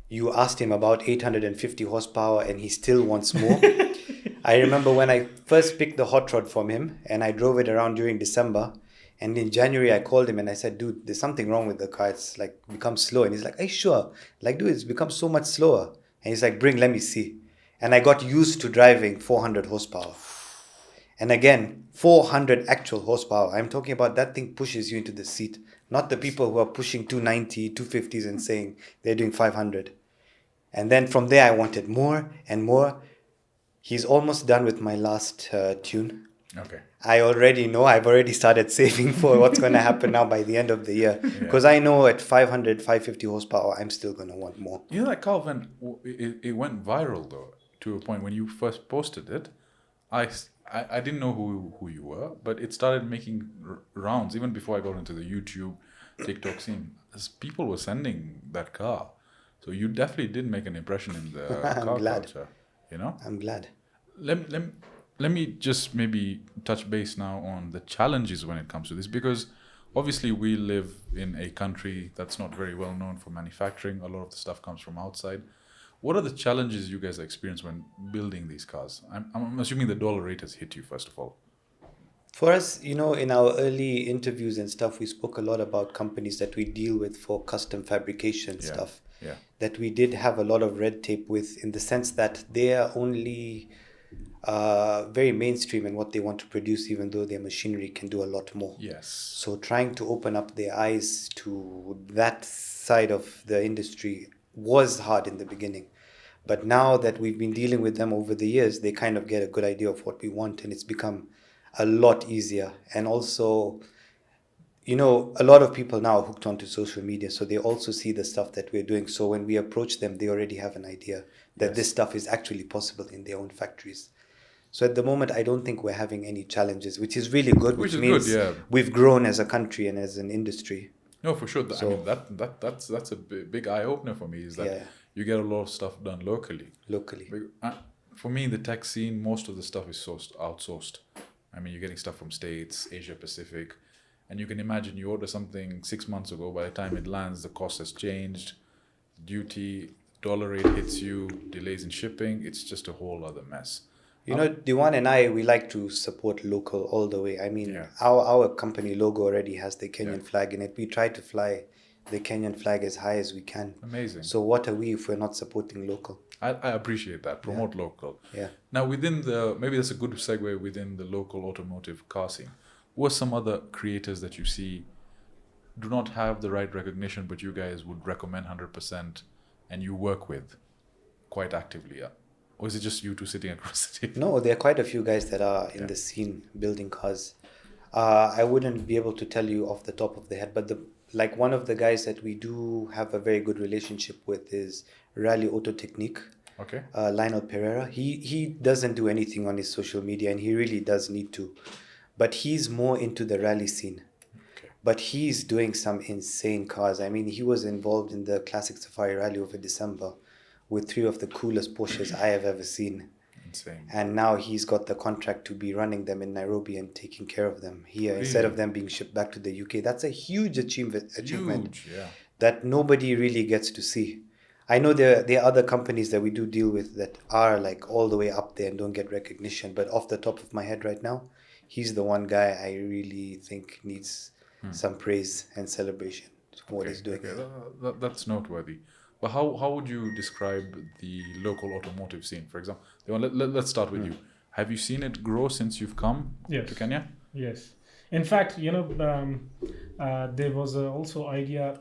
You asked him about 850 horsepower and he still wants more. I remember when I first picked the hot rod from him and I drove it around during December. And in January, I called him and I said, dude, there's something wrong with the car. It's like become slow. And he's like, hey, sure. Like, dude, it's become so much slower. And he's like, let me see. And I got used to driving 400 horsepower. And again, 400 actual horsepower. I'm talking about that thing pushes you into the seat. Not the people who are pushing 290, 250s and saying they're doing 500. And then from there, I wanted more and more. He's almost done with my last tune. Okay. I already know. I've already started saving for what's going to happen now by the end of the year. Because I know at 500, 550 horsepower, I'm still going to want more. You know, that car it went viral, though, to a point when you first posted it. I didn't know who you were, but it started making rounds even before I got into the YouTube, TikTok scene. As people were sending that car. So you definitely did make an impression in the car culture. You know? I'm glad. Let me just maybe touch base now on the challenges when it comes to this, because obviously we live in a country that's not very well known for manufacturing. A lot of the stuff comes from outside. What are the challenges you guys experience when building these cars? I'm assuming the dollar rate has hit you, first of all. For us, in our early interviews and stuff, we spoke a lot about companies that we deal with for custom fabrication stuff. Yeah. That we did have a lot of red tape with, in the sense that they are only very mainstream in what they want to produce, even though their machinery can do a lot more. Yes. So trying to open up their eyes to that side of the industry was hard in the beginning. But now that we've been dealing with them over the years, they kind of get a good idea of what we want, and it's become a lot easier. And also, a lot of people now are hooked onto social media, so they also see the stuff that we're doing. So when we approach them, they already have an idea that this stuff is actually possible in their own factories. So at the moment, I don't think we're having any challenges, which is really good, which means we've grown as a country and as an industry. No, for sure. That's a big eye opener for me. Is that you get a lot of stuff done locally. For me, in the tech scene, most of the stuff is outsourced. I mean, you're getting stuff from States, Asia Pacific, and you can imagine you order something 6 months ago. By the time it lands, the cost has changed, duty, dollar rate hits you, delays in shipping. It's just a whole other mess. Diwan and I, we like to support local all the way. I mean, our company logo already has the Kenyan flag in it. We try to fly the Kenyan flag as high as we can. Amazing. So what are we if we're not supporting local? I appreciate that. Promote local. Yeah. Now, maybe that's a good segue within the local automotive car scene. Who are some other creators that you see do not have the right recognition, but you guys would recommend 100% and you work with quite actively? Or is it just you two sitting across the table? No, there are quite a few guys that are in the scene building cars. I wouldn't be able to tell you off the top of the head, but one of the guys that we do have a very good relationship with is Rally Auto Technique. Okay. Lionel Pereira. He doesn't do anything on his social media, and he really does need to. But he's more into the rally scene. Okay. But he's doing some insane cars. I mean, he was involved in the Classic Safari Rally over December with 3 of the coolest Porsches I have ever seen. Insane. And now he's got the contract to be running them in Nairobi and taking care of them here instead of them being shipped back to the UK. That's a huge achievement Huge, yeah. that nobody really gets to see. I know there are other companies that we do deal with that are like all the way up there and don't get recognition. But off the top of my head right now, he's the one guy I really think needs some praise and celebration for what he's doing. That's noteworthy. But how would you describe the local automotive scene, for example? Let's start with you. Have you seen it grow since you've come Yes. to Kenya? Yes. In fact, there was also idea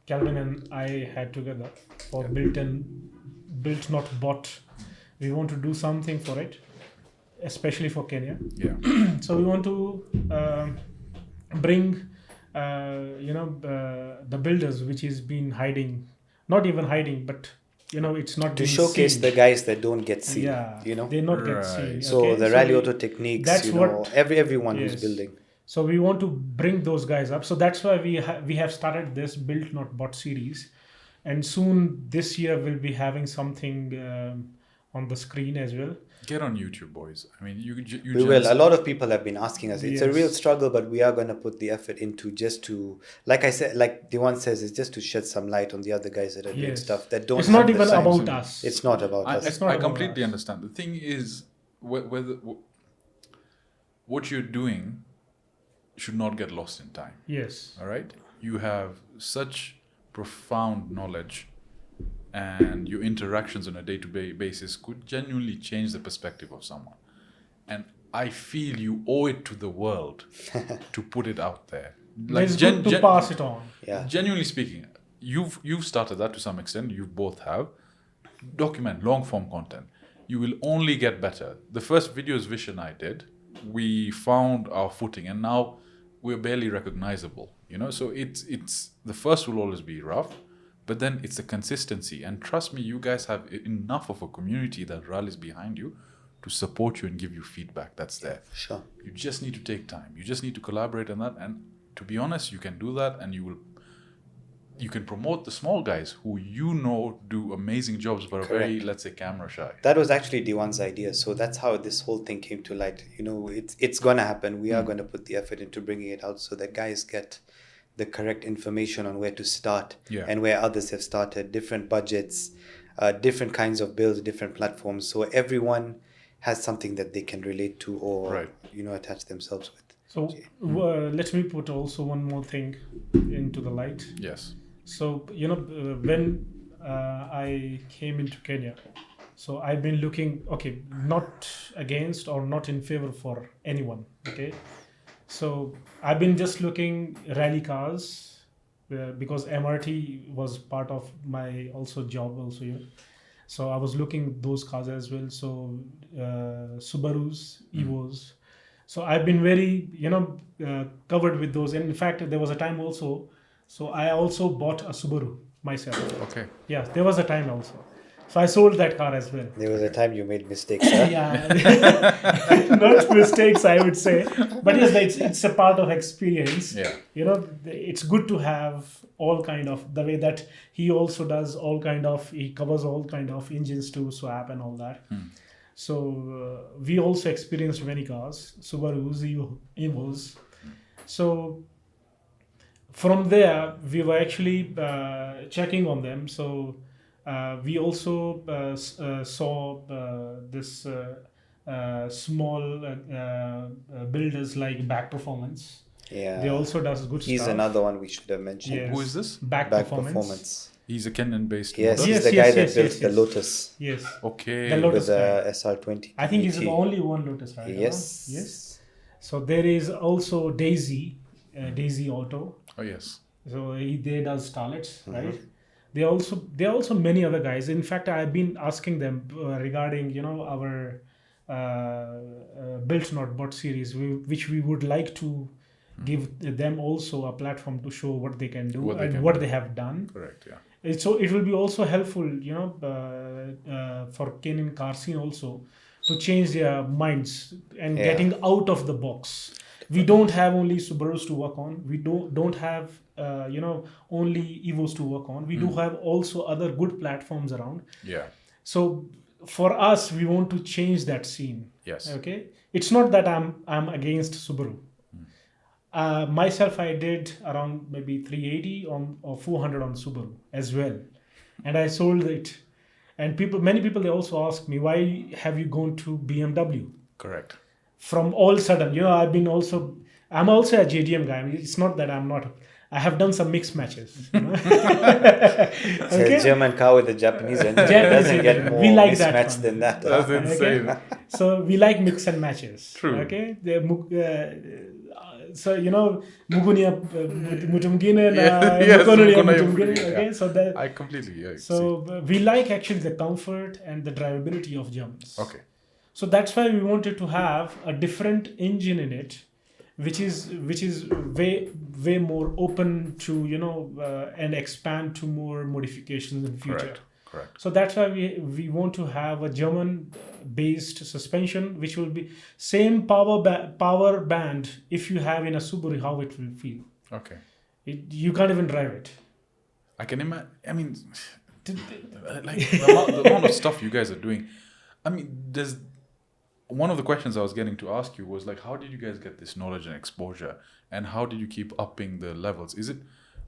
Calvin and I had together for built not bought. We want to do something for it, especially for Kenya. Yeah. So we want to bring the builders which is been hiding, not even hiding, but it's not To being showcase seen. the guys that don't get seen, Yeah, you know. they not get Right. seen. So okay? the So rally we- auto techniques, that's what- everyone Yes. who's building. So we want to bring those guys up. So that's why we have started this Built Not Bought series, and soon this year we'll be having something on the screen as well. Get on YouTube, boys. I mean, you We will. A lot of people have been asking us. It's a real Yes. struggle, but we are going to put the effort into just to, like I said, like Diwan says, it's just to shed some light on the other guys that are doing Yes. stuff that don't. It's not have the even same- about us. It's not about us. It's not I about completely us. understand. The thing is, whether what you're doing should not get lost in time. Yes. All right, you have such profound knowledge, and your interactions on a day-to-day basis could genuinely change the perspective of someone. And I feel you owe it to the world to put it out there. It's good to pass it on. Yeah. Genuinely speaking, you've started that to some extent. You both have. Document long form content. You will only get better. The first videos Vish and I did, we found our footing, and now we're barely recognizable. So it's the first will always be rough, but then it's the consistency. And trust me, you guys have enough of a community that rallies behind you to support you and give you feedback. That's there. Sure. You just need to take time. You just need to collaborate on that. And to be honest, you can do that, and you can promote the small guys who do amazing jobs but are very, Correct. let's say, camera shy. That was actually Diwan's idea. So that's how this whole thing came to light. It's going to happen. We are going to put the effort into bringing it out so that guys get the correct information on where to start and where others have started, different budgets, different kinds of builds, different platforms. So everyone has something that they can relate to or, attach themselves with. So let me put also one more thing into the light. Yes. So, when I came into Kenya, so I've been looking, okay, not against or not in favor for anyone, okay? So I've been just looking rally cars because MRT was part of my also job also here. So I was looking those cars as well. So Subarus, Evos. So I've been very, covered with those. And in fact, there was a time also, so I also bought a Subaru myself. Okay. Yeah, there was a time also. So I sold that car as well. There was a time you made mistakes, huh? Yeah, not mistakes, I would say. But yes, it's a part of experience. Yeah. It's good to have all kind of, the way that he also does he covers all kind of engines to swap and all that. So we also experienced many cars, Subarus, Evos. So from there, we were actually checking on them. So we also saw this small builders like Back Performance. Yeah. They also does good He's stuff. another one we should have mentioned. Yes. Who is this? Back Back Performance. performance. He's a Kenyan-based Yes, model. he's Yes, the yes, guy that yes, built yes, the yes. Lotus Yes. Okay. The Lotus with the guy. SR20. I think he's the GT. only one Lotus rider. Yes. Yes. So there is also Daisy, Daisy Auto. Oh, yes. So they does Starlets, right? There are also many other guys. In fact, I've been asking them regarding our Built Not Bought series, which we would like to give them also a platform to show what they can do What they and can what do. they have done. Correct, yeah. So it will be also helpful, for Kenyan car scene also to change their minds and getting out of the box. We don't have only Subarus to work on. We don't have only Evos to work on. We do have also other good platforms around. Yeah. So for us, we want to change that scene. Yes. Okay. It's not that I'm against Subaru. Myself, I did around maybe 380 or 400 on Subaru as well. and I sold it. And many people, they also ask me, why have you gone to BMW? Correct. From all sudden, I'm also a JDM guy. I mean, it's not that I'm not. I have done some mixed matches. It's a German car with a Japanese engine. It doesn't get more We like that mismatched one. than that. That's huh? insane. So we like mix and matches. True. Okay. So mugunia mutumgine na Yes, mukono ya mkono ya mutumgine. mkono, Okay. yeah. So that. I completely see. So we like actually the comfort and the drivability of Germans. Okay. So that's why we wanted to have a different engine in it, which is way more open to and expand to more modifications in future. Correct. So that's why we want to have a German based suspension, which will be same power band. If you have in a Subaru, how it will feel. Okay. You can't even drive it. I can imagine. I mean, like the amount of stuff you guys are doing. I mean, there's one of the questions I was getting to ask you was like, how did you guys get this knowledge and exposure, and how did you keep upping the levels?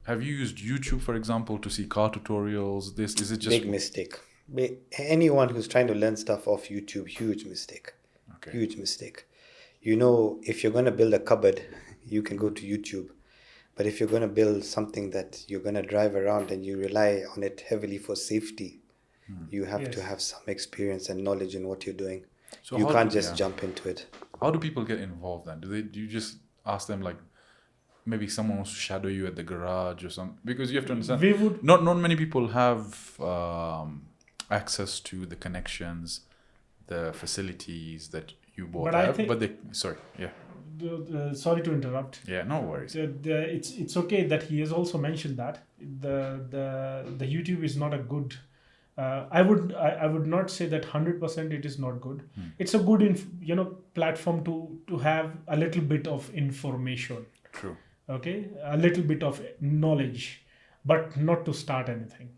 Have you used YouTube, for example, to see car tutorials? Is it just Big mistake. Anyone who's trying to learn stuff off YouTube, huge mistake. Okay. Huge mistake. If you're going to build a cupboard, you can go to YouTube. But if you're going to build something that you're going to drive around and you rely on it heavily for safety, you have to have some experience and knowledge in what you're doing. So you how can't do- just yeah. jump into it. How do people get involved then? Do you just ask them like, maybe someone wants to shadow you at the garage or something? Because you have to understand, We would- not many people have access to the connections, the facilities that you both But I have. think- But they, sorry, yeah, Sorry to interrupt. yeah, no worries. It's okay that he has also mentioned that the YouTube is not a good. I would not say that 100% it is not good. It's a good platform to have a little bit of information. True. Okay, a little bit of knowledge, but not to start anything.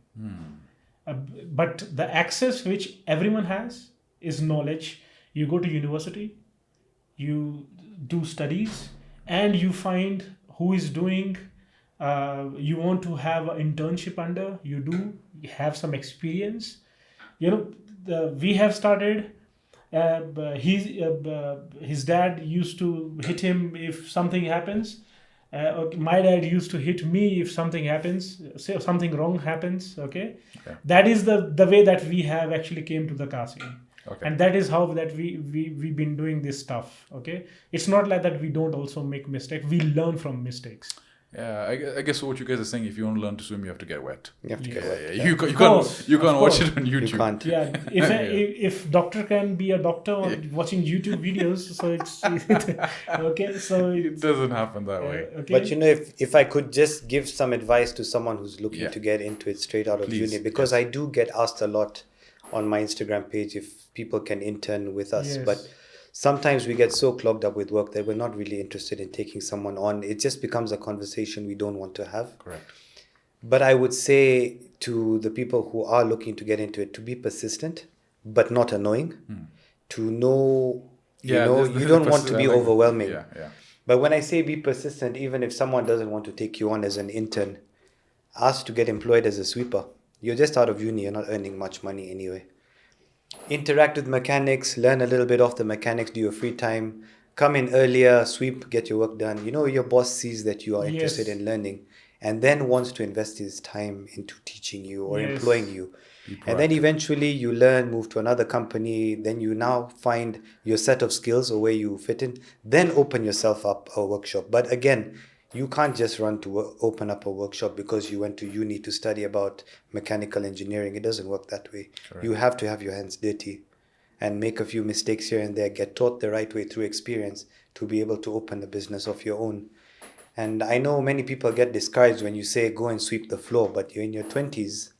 But the access which everyone has is knowledge. You go to university, you do studies, and you find who is doing. You want to have an internship under, you have some experience. We have started. His dad used to hit him if something happens. My dad used to hit me if something happens, say something wrong happens. Okay. That is the way that we have actually came to the car scene. Okay. And that is how that we've been doing this stuff. Okay, it's not like that we don't also make mistakes. We learn from mistakes. Yeah, I guess what you guys are saying, if you want to learn to swim, you have to get wet. You have to get Yeah, wet. yeah. You course, can't of watch course. it on YouTube. You can't. Yeah, if doctor can be a doctor watching YouTube videos, so it's okay. So It doesn't happen that way. okay. But if I could just give some advice to someone who's looking Yeah. to get into it straight out of Please, uni, because I do get asked a lot on my Instagram page if people can intern with us, Yes. but sometimes we get so clogged up with work that we're not really interested in taking someone on. It just becomes a conversation we don't want to have. Correct. But I would say to the people who are looking to get into it, to be persistent, but not annoying. To know, there's you don't want to I be like- overwhelming. Yeah. But when I say be persistent, even if someone doesn't want to take you on as an intern, ask to get employed as a sweeper. You're just out of uni, you're not earning much money anyway. Interact with mechanics, learn a little bit off the mechanics, do your free time, come in earlier, sweep, get your work done. Your boss sees that you are interested Yes. in learning and then wants to invest his time into teaching you or Yes. employing you. And then eventually you learn, move to another company, then you now find your set of skills or where you fit in, then open yourself up a workshop. But again, you can't just run to open up a workshop because you went to uni to study about mechanical engineering. It doesn't work that way. You have to have your hands dirty and make a few mistakes here and there, get taught the right way through experience to be able to open a business of your own. And I know many people get discouraged when you say go and sweep the floor, but you're in your 20s.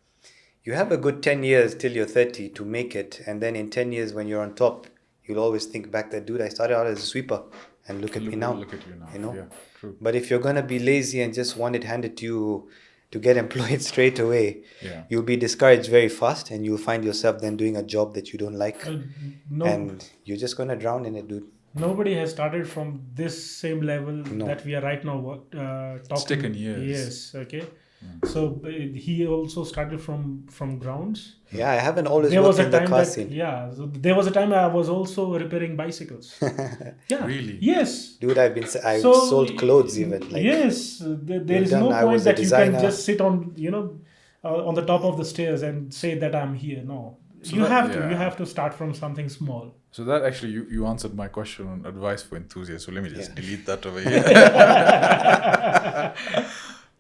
You have a good 10 years till you're 30 to make it. And then in 10 years when you're on top, you'll always think back that, dude, I started out as a sweeper and look at me now. Look at you now. Yeah, true. But if you're going to be lazy and just want it handed to you to get employed straight away, you'll be discouraged very fast and you'll find yourself then doing a job that you don't like. And you're just going to drown in it, dude. Nobody has started from this same level that we are right now talking. It's taken years. Yes, okay. So he also started from grounds. Yeah, I haven't always There worked was a in the time car that scene. so there was a time I was also repairing bicycles. Yeah. Really? Yes. Dude, I've So, sold clothes even. Like, yes, there you've is done- no I point was a that you can designer. just sit on on the top of the stairs and say that I'm here. No, So you that- have to yeah. you have to start from something small. So that actually, you answered my question on advice for enthusiasts. So let me just Yeah. delete that over here.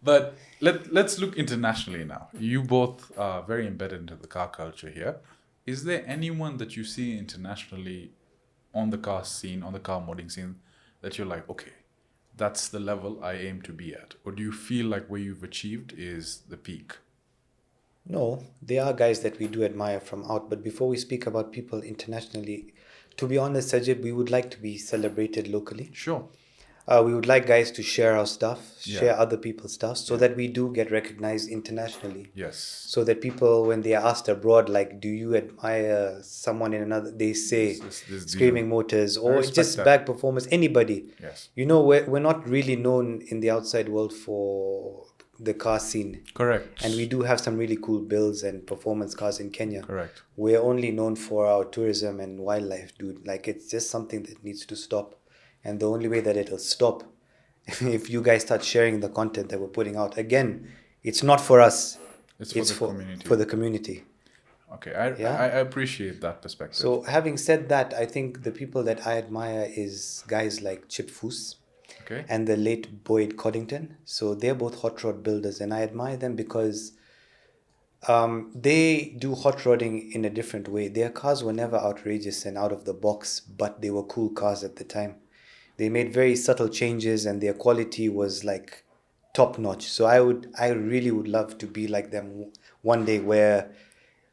But let's look internationally now. You both are very embedded into the car culture here. Is there anyone that you see internationally on the car scene, on the car modding scene, that you're like, okay, that's the level I aim to be at? Or do you feel like where you've achieved is the peak? no, there are guys that we do admire from out. But before we speak about people internationally, to be honest, Sajid, we would like to be celebrated locally. Sure. We would like guys to share our stuff, Yeah. share other people's stuff, so that we do get recognized internationally. Yes. So that people, when they are asked abroad, like, do you admire someone in another, they say This Screaming Motors or respect just that. Bag Performance, anybody. Yes. You know, we're not really known in the outside world for the car scene. Correct. And we do have some really cool builds and performance cars in Kenya. Correct. We're only known for our tourism and wildlife, dude. Like, it's just something that needs to stop. And the only way that it'll stop, if you guys start sharing the content that we're putting out. Again, it's not for us. It's for the community. For the community. Okay, Yeah. I appreciate that perspective. So having said that, I think the people that I admire is guys like Chip Foose okay. and the late Boyd Coddington. So they're both hot rod builders, and I admire them because they do hot rodding in a different way. Their cars were never outrageous and out of the box, but they were cool cars at the time. They made very subtle changes, and their quality was like top notch. So I really would love to be like them one day, where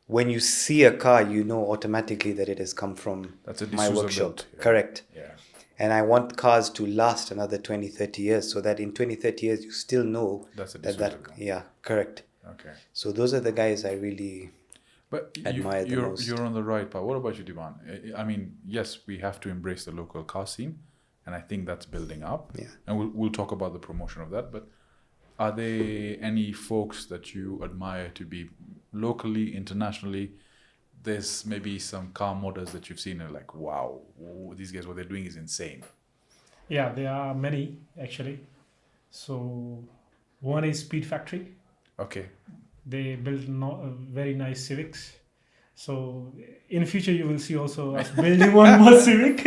when you see a car, you know automatically that it has come from That's a my D'Souza workshop. build, yeah. Correct. Yeah. And I want cars to last another 20, 30 years, so that in 20, 30 years, you still know That's a that, D'Souza car. yeah, correct. Okay. So those are the guys I really, But admire the most. you're on the right path. What about you, Diwan? I mean, yes, we have to embrace the local car scene, and I think that's building up. Yeah. And we'll talk about the promotion of that. But are there any folks that you admire to be locally, internationally? There's maybe some car modders that you've seen and like, wow, these guys, what they're doing is insane. Yeah, there are many actually. So one is Speed Factory. Okay. They build very nice Civics. So in future you will see also us building one more Civic.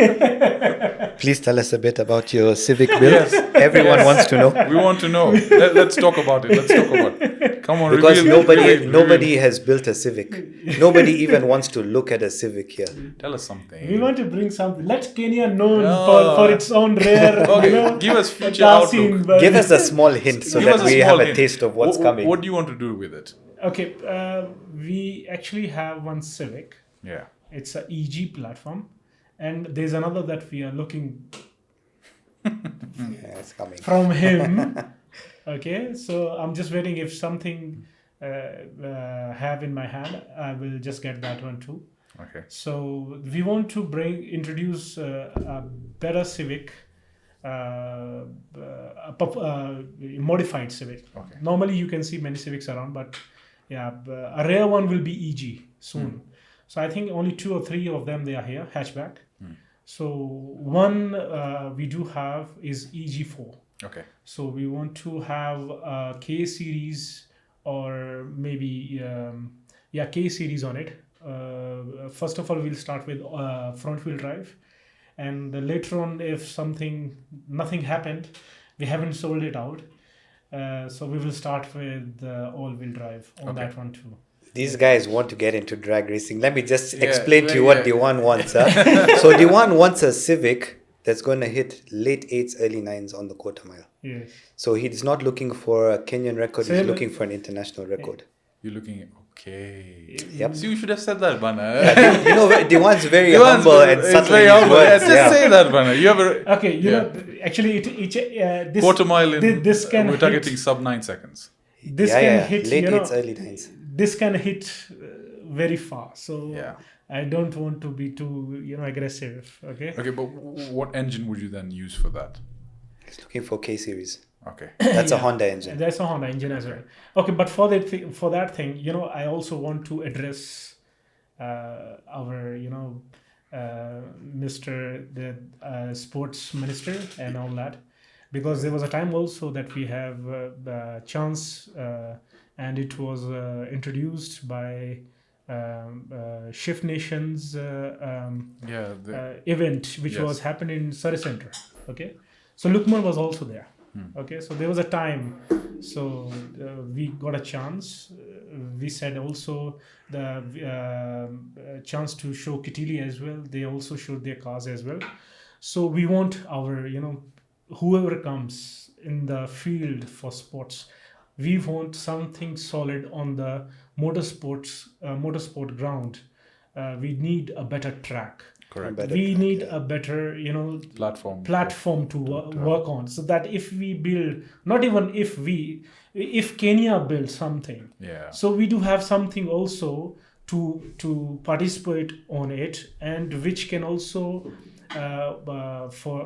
please tell us a bit about your Civic build. Everyone wants to know. We want to know. Let's talk about it. Let's talk about it. Come on, Because reveal, reveal. nobody has built a Civic. Nobody even wants to look at a Civic here. Tell us something. We want to bring something. Let Kenya known Yeah. for its own rare. Okay, give us future car outlook. scene, but- Give us a small hint so Give that us a we small have a hint. taste of what's coming. What do you want to do with it? Okay, we actually have one Civic. Yeah. It's a EG platform, and there's another that we are looking Yeah, it's coming. from him. Okay, so I'm just waiting. If something have in my hand, I will just get that one too. Okay. So we want to introduce a better Civic, modified Civic. Okay. Normally you can see many Civics around, but yeah, a rare one will be EG soon. So I think only 2 or 3 of them they are here, hatchback. So one we do have is EG4. Okay. So we want to have a K series or maybe K series on it. First of all, we'll start with front wheel drive, and later on, if nothing happened, we haven't sold it out. So we will start with all wheel drive on that one too. These guys want to get into drag racing. Let me just Yeah, explain to you yeah, what yeah. Diwan wants. Huh? So Diwan wants a Civic that's going to hit late 8s, early 9s on the quarter mile. Yes. So he's not looking for a Kenyan record. So He's you're looking for an international record. You're looking at, okay. Yep. See, you should have said that, Bana. You know, Diwan's very Diwan's humble and it's subtle very in his humble. words. Just Yeah. say that, Bana. You have a Okay, you know, actually, this quarter mile in. this can we're hit, targeting sub 9 seconds. this Yeah, can yeah. hit Late you know, 8s, early 9s. this can hit very far. So Yeah. I don't want to be too aggressive. Okay. Okay, but what engine would you then use for that? He's looking for K series. Okay. That's a Yeah. Honda engine. That's a Honda engine as well. Okay, but for that thing, I also want to address our, Mr. the sports minister and all that, because there was a time also that we have the chance, and it was introduced by Shift Nation's Yeah. event, which Yes. was happening in Surrey Center. Okay, so Lukman was also there. Okay, so there was a time, so we got a chance. We said also the chance to show Kitili as well. They also showed their cars as well. So we want our, whoever comes in the field for sports, we want something solid on the motorsport ground. We need a better track. Correct. Better We track, need yeah. a better, Platform. to work on, so that if we build, not even if Kenya builds something, Yeah. so we do have something also to participate on it, and which can also for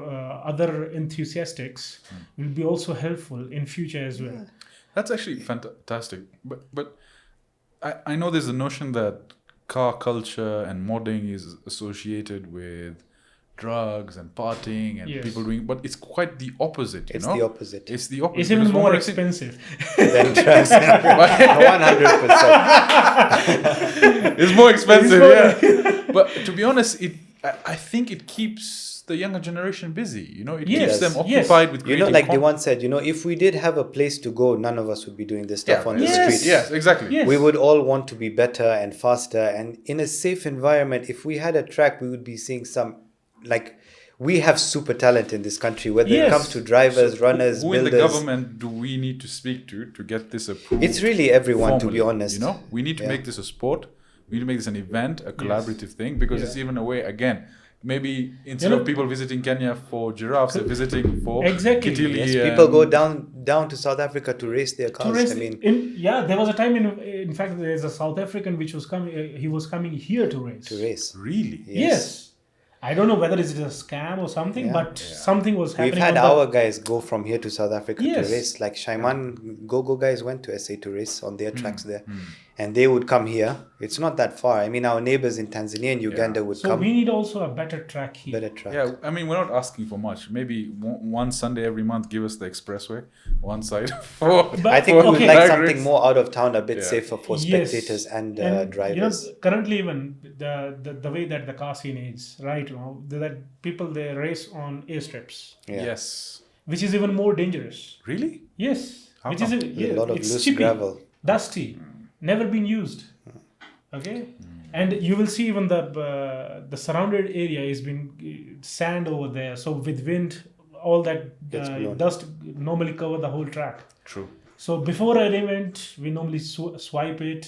other enthusiasts will be also helpful in future as well. That's actually fantastic. But I know there's a notion that car culture and modding is associated with drugs and partying and Yes. people doing, but it's quite the opposite. It's the opposite. It's the opposite. It's even Because from more what I've seen- expensive. Then drugs. 100%. It's more expensive, It's yeah. But to be honest, I think it keeps the younger generation busy. It Yes, keeps them yes. occupied with creating Like Diwan said, if we did have a place to go, none of us would be doing this stuff on the Yes. streets. Yes, exactly. Yes. We would all want to be better and faster, and in a safe environment. If we had a track, we would be seeing we have super talent in this country, whether it Yes. comes to drivers, runners, Who in builders. the government do we need to speak to get this approved? It's really everyone, to be formally, honest. we need to Yeah. make this a sport. We need to make this an event, a collaborative thing, because it's even a way, again, maybe instead of people visiting Kenya for giraffes, they're visiting for Exactly. Kitili. Yes, and- people go down to South Africa to race their cars. To race, there was a time in fact there's a South African which was coming. He was coming here to race. Really? Yes. I don't know whether it's a scam or something, Yeah. but something was happening. We've had on the- our guys go from here to South Africa Yes. to race. Like Shaiman Go guys went to SA to race on their tracks there. And they would come here. It's not that far. I mean, our neighbors in Tanzania and Uganda would So come. we need also a better track here. Better track. Yeah, I mean, we're not asking for much. Maybe one Sunday every month, give us the expressway, one side. I think we would Okay. like Drag something race. more out of town, a bit Yeah. safer for Yes. spectators and, And, drivers. currently even the way that the car scene is right now, that people they race on airstrips, Yeah. Yes. which is even more dangerous. Really? Yes, How which come? is There's a lot of it's loose chippy, gravel. dusty, never been used. Okay, and you will see even the surrounded area is been sand over there. So with wind, all that Gets blown. dust normally cover the whole track. True. So before an event, we normally swipe it.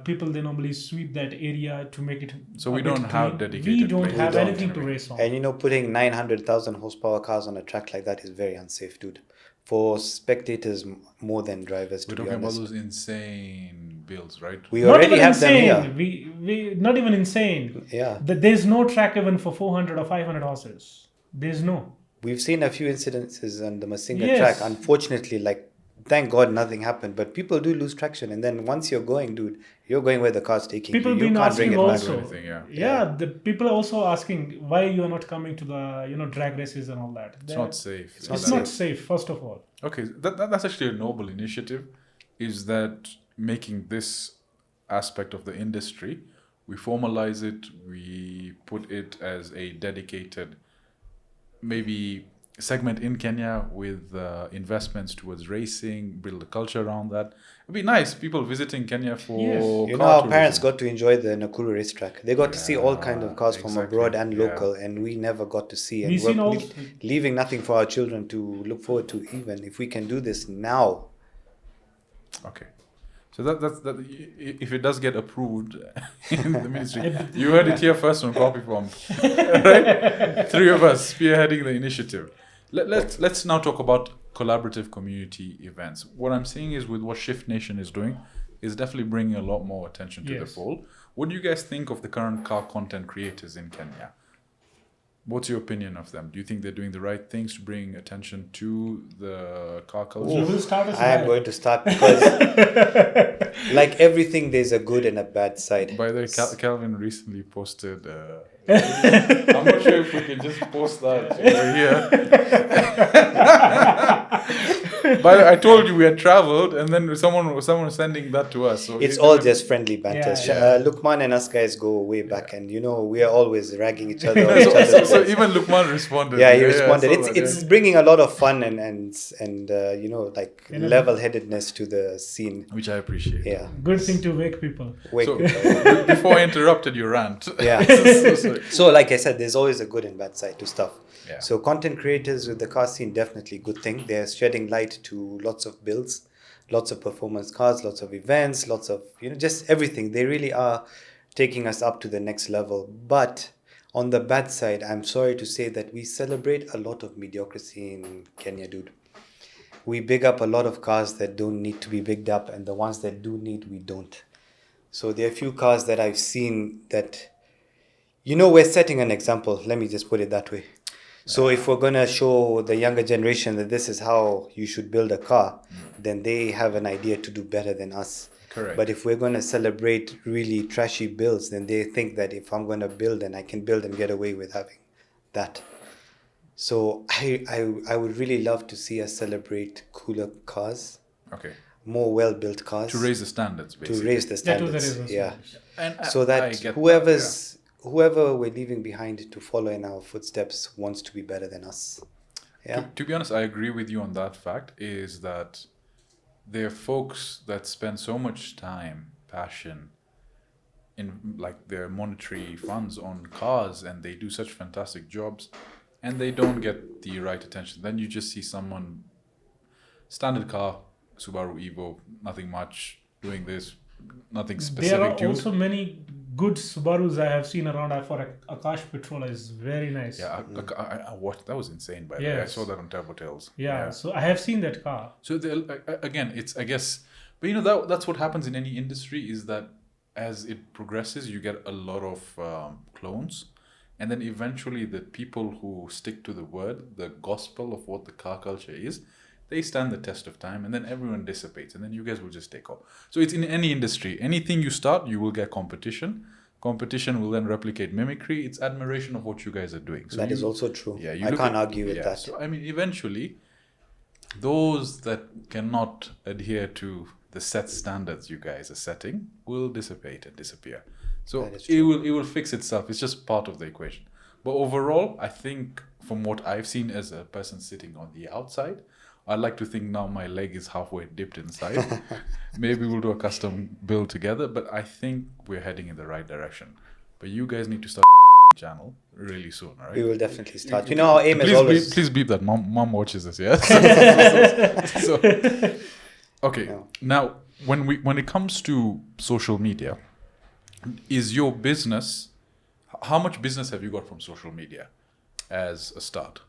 People they normally sweep that area to make it. So a we bit don't have clean. dedicated We don't places. have We don't. anything to race on. And putting 900,000 horsepower cars on a track like that is very unsafe, dude. For spectators more than drivers, We're to be talking about honest. those insane bills, right? We Not already even have them insane. here. We not even insane. Yeah. There's no track even for 400 or 500 horses. There's no. We've seen a few incidences on the Masinga Yes. track. Unfortunately, thank God nothing happened. But people do lose traction. And then once you're going, dude, you're going where the car's taking People you. You been can't bring asking it back. also. anything, yeah. Yeah, the people are also asking why you are not coming to the drag races and all that. It's not safe. It's not safe. First of all. Okay, that's actually a noble initiative. Is that making this aspect of the industry, we formalize it, we put it as a dedicated, maybe segment in Kenya with investments towards racing, build a culture around that. It'd be nice, people visiting Kenya for Yes. car Our parents tourism. got to enjoy the Nakuru racetrack. They got to see all kinds of cars from exactly, abroad and yeah. local, and we never got to see. And We seen we're all- leaving nothing for our children to look forward to. Even if we can do this now, Okay. So that's if it does get approved in the ministry, you heard it here first on Copy Bomb, right? Three of us spearheading the initiative. Let's now talk about collaborative community events. What I'm seeing is with what Shift Nation is doing, is definitely bringing a lot more attention to the Yes. fold. What do you guys think of the current car content creators in Kenya? What's your opinion of them? Do you think they're doing the right things to bring attention to the car You culture? will start us I am right. going to start because, like everything, there's a good and a bad side. By the way, Calvin recently posted. I'm not sure if we can just post that over here. But I told you we had traveled, and then someone was sending that to us. So It's all just friendly banter. Yeah. Lukman and us guys go way back, and we are always ragging each other. on So, each other's so beds. even Lukman responded. Yeah, he I responded. saw that, It's bringing a lot of fun and like You know, level-headedness to the scene. which I appreciate. Yeah. Good thing to wake people. Wait. So before I interrupted your rant. Yeah. So- So, like I said, there's always a good and bad side to stuff. Yeah. So, content creators with the car scene, definitely good thing. They're shedding light to lots of builds, lots of performance cars, lots of events, lots of, just everything. They really are taking us up to the next level. But on the bad side, I'm sorry to say that we celebrate a lot of mediocrity in Kenya, dude. We big up a lot of cars that don't need to be bigged up, and the ones that do need, we don't. So there are a few cars that I've seen that, we're setting an example. Let me just put it that way. So if we're going to show the younger generation that this is how you should build a car, then they have an idea to do better than us. Correct. But if we're going to celebrate really trashy builds, then they think that if I'm going to build, then I can build and get away with having that. So I would really love to see us celebrate cooler cars, Okay. more well-built cars. To raise the standards, to basically. raise the That was the standards. reason. Yeah. And So I that get whoever we're leaving behind to follow in our footsteps wants to be better than us. Yeah. To be honest, I agree with you on that fact, is that there are folks that spend so much time, passion, in like their monetary funds on cars, and they do such fantastic jobs, and they don't get the right attention. Then you just see someone, standard car, Subaru Evo, nothing much, doing this, nothing specific There are to you. also many good Subarus I have seen around. For Akash Petrol is very nice. Yeah, I watched, that was insane, by the way. I Yes. saw that on Turbo Tales. Yeah, so I have seen that car. So again, it's, I guess, but that's what happens in any industry, is that as it progresses, you get a lot of clones, and then eventually the people who stick to the word, the gospel of what the car culture is, they stand the test of time, and then everyone dissipates, and then you guys will just take off. So it's in any industry. Anything you start, you will get competition. Competition will then replicate mimicry. It's admiration of what you guys are doing. So That is you- also true. Yeah, I can't argue with that. So, I mean, eventually, those that cannot adhere to the set standards you guys are setting will dissipate and disappear. So That is it will fix itself. It's just part of the equation. But overall, I think from what I've seen as a person sitting on the outside, I like to think now my leg is halfway dipped inside. Maybe we'll do a custom build together, but I think we're heading in the right direction. But you guys need to start channel really soon, all right? We will definitely start. Our aim is Please always. please beep that. Mom watches this, yeah. So, okay. Yeah. Now, when it comes to social media, is your business? How much business have you got from social media as a start?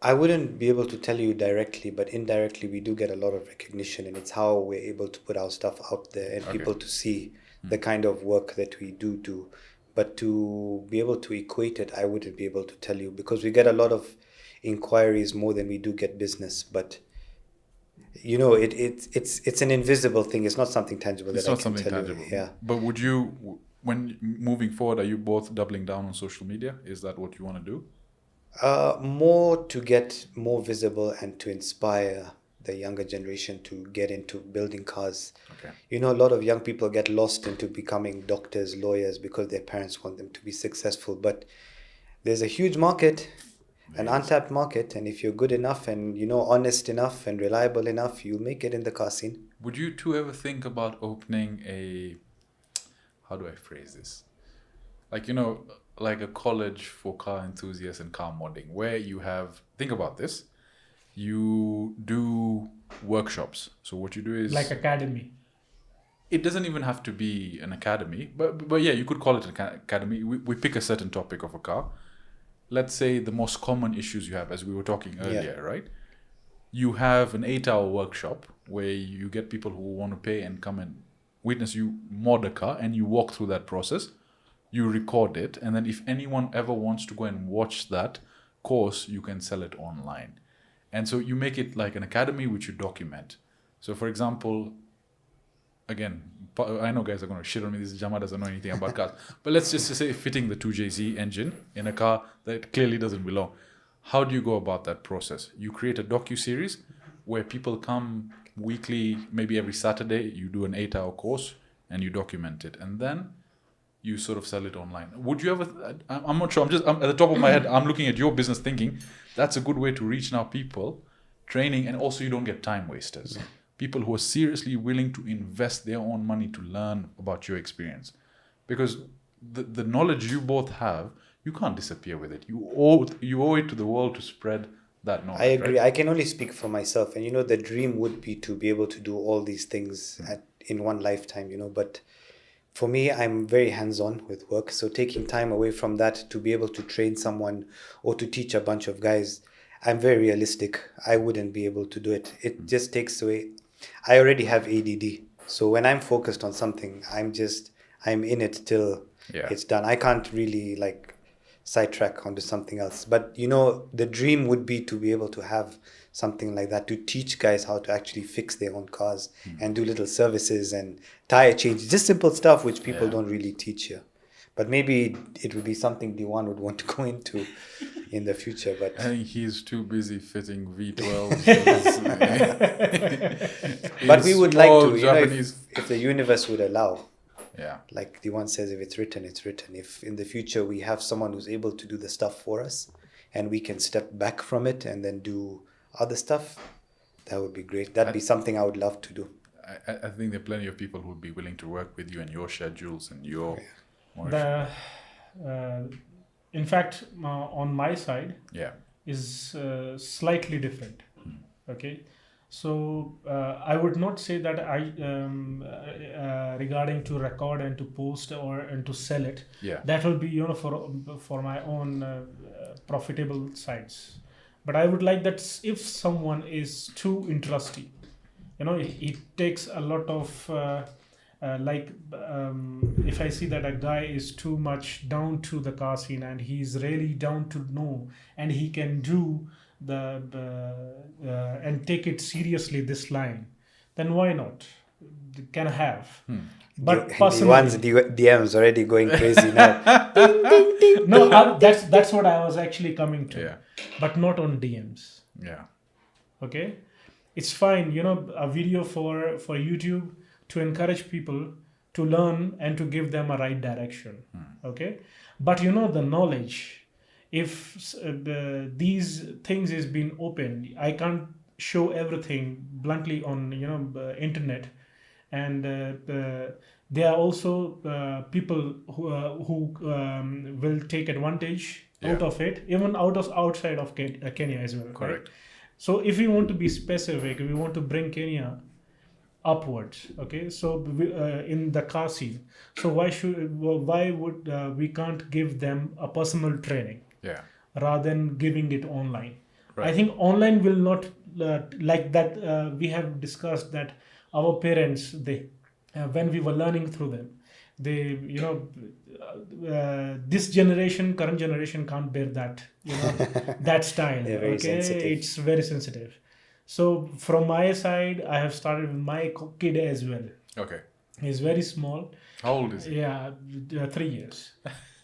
I wouldn't be able to tell you directly, but indirectly we do get a lot of recognition, and it's how we're able to put our stuff out there and people to see the kind of work that we do. But to be able to equate it, I wouldn't be able to tell you, because we get a lot of inquiries more than we do get business. But it's an invisible thing. It's not something tangible. It's that not I can something tell tangible. You. Yeah. But would you, when moving forward, are you both doubling down on social media? Is that what you want to do? More to get more visible and to inspire the younger generation to get into building cars. Okay. A lot of young people get lost into becoming doctors, lawyers, because their parents want them to be successful. But there's a huge market, an untapped market, and if you're good enough and honest enough and reliable enough, you'll make it in the car scene. Would you two ever think about opening a, how do I phrase this? Like a college for car enthusiasts and car modding, where you have, think about this, you do workshops. So what you do is Like academy. it doesn't even have to be an academy, but yeah, you could call it an academy. We pick a certain topic of a car. Let's say the most common issues you have, as we were talking earlier, right? You have an 8-hour workshop where you get people who want to pay and come and witness you mod a car, and you walk through that process. you record it, and then if anyone ever wants to go and watch that course, you can sell it online. And so you make it like an academy which you document. So for example, again, I know guys are going to shit on me. This Jama doesn't know anything about cars. But let's just say fitting the 2JZ engine in a car that clearly doesn't belong. How do you go about that process? You create a docu-series where people come weekly, maybe every Saturday, you do an 8-hour course and you document it. And then you sort of sell it online. Would you ever, I'm not sure, I'm at the top of my head, I'm looking at your business thinking, that's a good way to reach now people, training, and also you don't get time wasters. People who are seriously willing to invest their own money to learn about your experience. Because the knowledge you both have, you can't disappear with it. You owe it to the world to spread that knowledge. I agree. Right? I can only speak for myself. And, the dream would be to be able to do all these things in one lifetime, But for me, I'm very hands-on with work. So taking time away from that to be able to train someone or to teach a bunch of guys, I'm very realistic. I wouldn't be able to do it. It just takes away. I already have ADD. So when I'm focused on something, I'm in it till it's done. I can't really sidetrack onto something else. But, the dream would be to be able to have something like that, to teach guys how to actually fix their own cars and do little services and tire changes, just simple stuff which people don't really teach here. But maybe it would be something Diwan would want to go into in the future. But I think he's too busy fitting V12s. but we would like to, Japanese. if the universe would allow. Yeah. Like Diwan says, if it's written, it's written. If in the future we have someone who's able to do the stuff for us and we can step back from it and then do other stuff, that would be great. That'd be something I would love to do. I think there are plenty of people who would be willing to work with you and your schedules and your... In fact, on my side, yeah, is slightly different. Okay, so I would not say that regarding to record and to post and to sell it. Yeah, that will be for my own profitable sites. But I would like that if someone is too interested, it takes a lot of. If I see that a guy is too much down to the car scene and he's really down to know and he can do and take it seriously, this line, then why not? Can have. But Diwan's DMs already going crazy now. No, that's what I was actually coming to. Yeah. But not on DMs. Yeah. Okay, it's fine. A video for YouTube to encourage people to learn and to give them a right direction. Okay, but the knowledge, if these things is being opened, I can't show everything bluntly on internet, and there are also people who will take advantage out of it, even outside of Kenya as well. Correct. Right? So if we want to be specific, we want to bring Kenya upwards. Okay, so in the car scene, so why would we can't give them a personal training rather than giving it online? Right. I think online will not like that. We have discussed that our parents, they when we were learning through them, they this current generation can't bear that that style. Very sensitive. It's very sensitive. So from my side, I have started with my kid as well. Okay. He's very small. How old is he? Yeah, 3 years.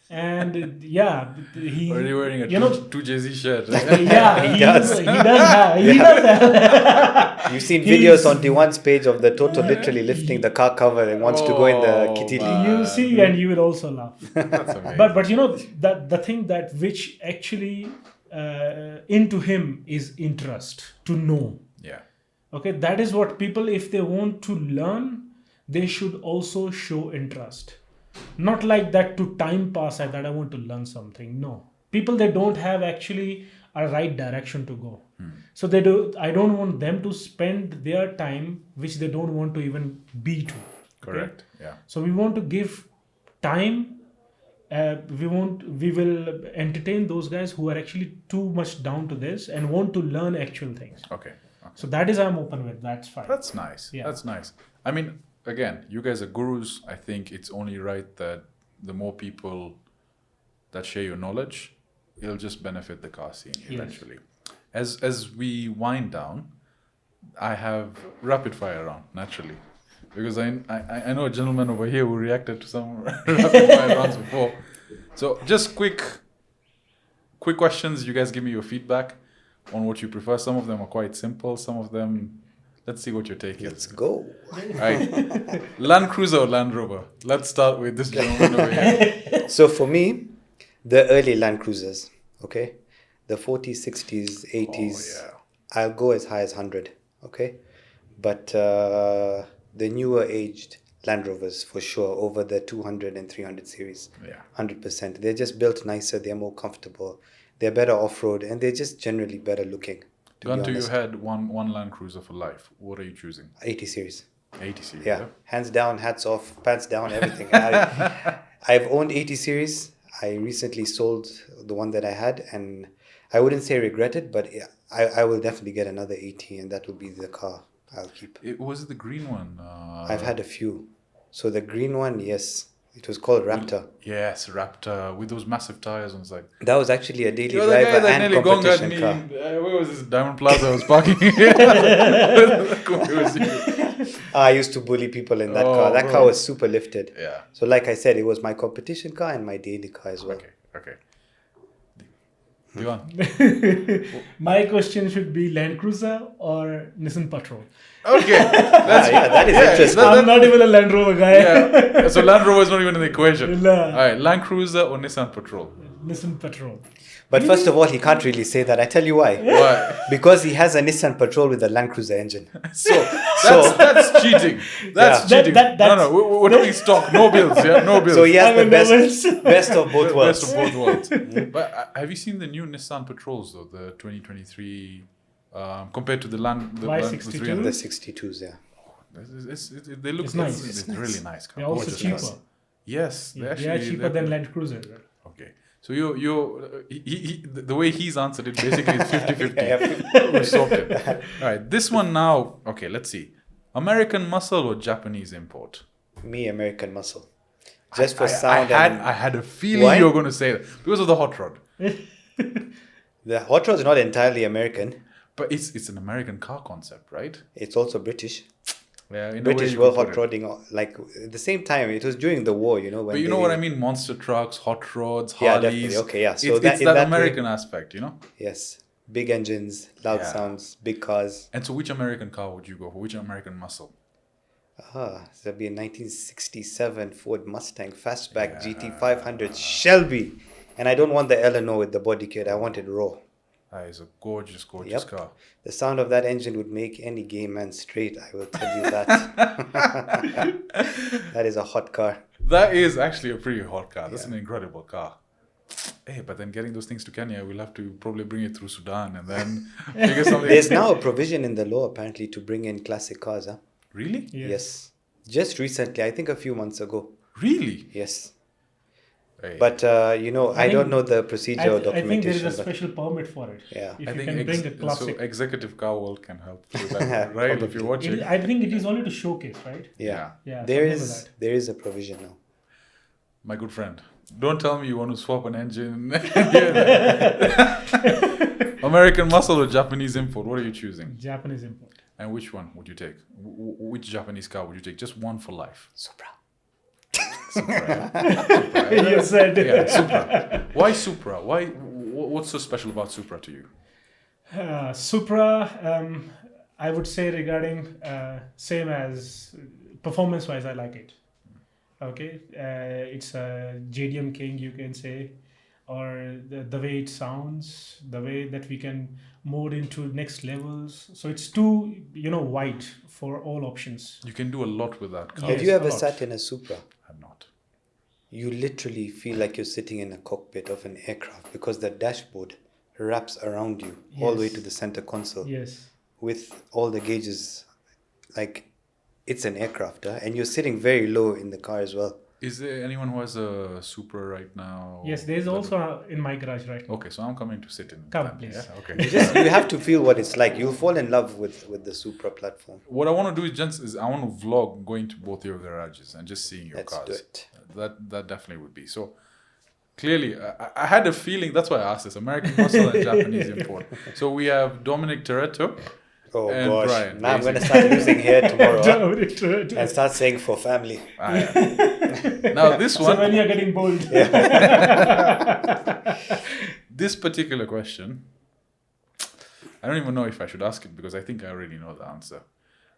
And he already wearing a 2JZ shirt. Yeah, he does. He does have. You've seen videos on Diwan's page of the Toto literally lifting the car cover and wants to go in the kitili. You see, and you will also laugh. That's amazing. But that the thing that which actually into him is interest to know. Yeah. Okay, that is what people, if they want to learn, they should also show interest. Not like that to time pass that I want to learn something. No, people, they don't have actually a right direction to go. So I don't want them to spend their time which they don't want to even be to. Correct. Okay? Yeah. So we want to give time. We will entertain those guys who are actually too much down to this and want to learn actual things. Okay. So that is I'm open with. That's fine. That's nice. Yeah. That's nice. I mean, again, you guys are gurus. I think it's only right that the more people that share your knowledge, it'll just benefit the car scene eventually. As we wind down, I have rapid fire round naturally, because I know a gentleman over here who reacted to some rapid fire rounds before. So just quick questions. You guys give me your feedback on what you prefer. Some of them are quite simple. Some of them, let's see what your take Let's is. go. Right. Land Cruiser or Land Rover? Let's start with this gentleman over here. So for me, the early Land Cruisers, okay? The 40s, 60s, 80s. Oh, yeah. I'll go as high as 100, okay? But the newer aged Land Rovers, for sure, over the 200 and 300 series. Yeah. 100%. They're just built nicer, they're more comfortable, they're better off-road, and they're just generally better looking, to Gun be to your honest. head, one Land Cruiser for life. What are you choosing? 80 series. 80 series. Yeah, hands down, hats off, pants down, everything. I've owned 80 series. I recently sold the one that I had, and I wouldn't say regret it, but I will definitely get another 80, and that will be the car I'll keep. Was it the green one? I've had a few. So the green one, yes, it was called Raptor. Yes, Raptor with those massive tires. And it's like, That was actually a daily you're the guy driver that and nearly gongaed competition me. car. Where was this? Diamond Plaza. I was parking. It was you. I used to bully people in that Oh, car. That bro. car was super lifted. Yeah. So like I said, it was my competition car and my daily car as well. Okay. Diwan. My question should be Land Cruiser or Nissan Patrol. Okay. Yeah, that is interesting. I'm not even a Land Rover guy. Yeah. So Land Rover is not even in the equation. No. All right. Land Cruiser or Nissan Patrol? Nissan Patrol. But first of all, he can't really say that. I tell you why. Why? Because he has a Nissan Patrol with a Land Cruiser engine. So that's cheating. That's Yeah. cheating. That's- no, we're doing stock. No bills. Yeah, no bills. So he has I'm the in best, levels. best of both worlds. Best of both worlds. But have you seen the new Nissan Patrols though? The 2023 compared to the Land the Y62? 300? The 62s, yeah. They look It's nice. It's really nice car. They're also Gorgeous cheaper. car. Yes, They are cheaper than Land Cruiser. Okay. So the way he's answered it basically is 50-50. Yeah, We solved it. All right. This one now. Okay, let's see. American muscle or Japanese import? Me, American muscle. Just for sound I had a feeling Why? you were going to say that because of the hot rod. the hot rod's not entirely American. But it's an American car concept, right? It's also British. Yeah, in a way British you were could hot put it. rodding, like at the same time. It was during the war, you know. When But you know what I mean? Monster trucks, hot rods, Yeah, Harleys. definitely. Okay, yeah. So it's that- in that that way- American aspect, you know? Yes, big engines, loud Yeah. sounds, big cars. And so which American car would you go for? Which American muscle? That'd be a 1967 Ford Mustang Fastback GT 500 Shelby, and I don't want the Eleanor with the body kit. I want it raw. That is a gorgeous Yep. car. The sound of that engine would make any gay man straight. I will tell you that. That is a hot car. That is actually a pretty hot car. That's an incredible car. Hey, but then getting those things to Kenya, we'll have to probably bring it through Sudan and then figure something. There's now a provision in the law apparently to bring in classic cars. Huh? Really? Yes. Just recently, I think a few months ago. Really? Yes. Hey. But I don't know the procedure or I think there is documentation. a but special permit for it. Yeah. If I you think can bring a classic. so executive car world can help with that, right? If you're watching. I think it is only to showcase, right? Yeah. Yeah, There something is like there is a provision now. My good friend, don't tell me you want to swap an engine. American muscle or Japanese import? What are you choosing? Japanese import. And which one would you take? Which Japanese car would you take? Just one for life. Supra. You said. Yeah, Supra. Why Supra? Why? What's so special about Supra to you? Supra, I would say regarding same as performance-wise, I like it. Okay, it's a JDM King, you can say, or the way it sounds, the way that we can mode into next levels. So it's too wide for all options. You can do a lot with that car. Yes, Have you ever a lot. sat in a Supra? I'm not. You literally feel like you're sitting in a cockpit of an aircraft because the dashboard wraps around you all the way Yes. to the center console Yes. with all the gauges. Like, it's an aircraft, and you're sitting very low in the car as well. Is there anyone who has a Supra right now? Yes, there's also in my garage right now. Okay, so I'm coming to sit in. Come, that, please. Yeah? Okay. You have to feel what it's like. You'll fall in love with the Supra platform. What I want to do, gents, is I want to vlog going to both your garages and just seeing your Let's cars. do it. That definitely would be. So clearly, I had a feeling, that's why I asked this, American muscle and Japanese import. So we have Dominic Toretto. Oh And gosh! Brian, now I'm going to basically. start using hair tomorrow So and start saying for family. Now this one, when you're getting bold. this particular question, I don't even know if I should ask it because I think I already know the answer.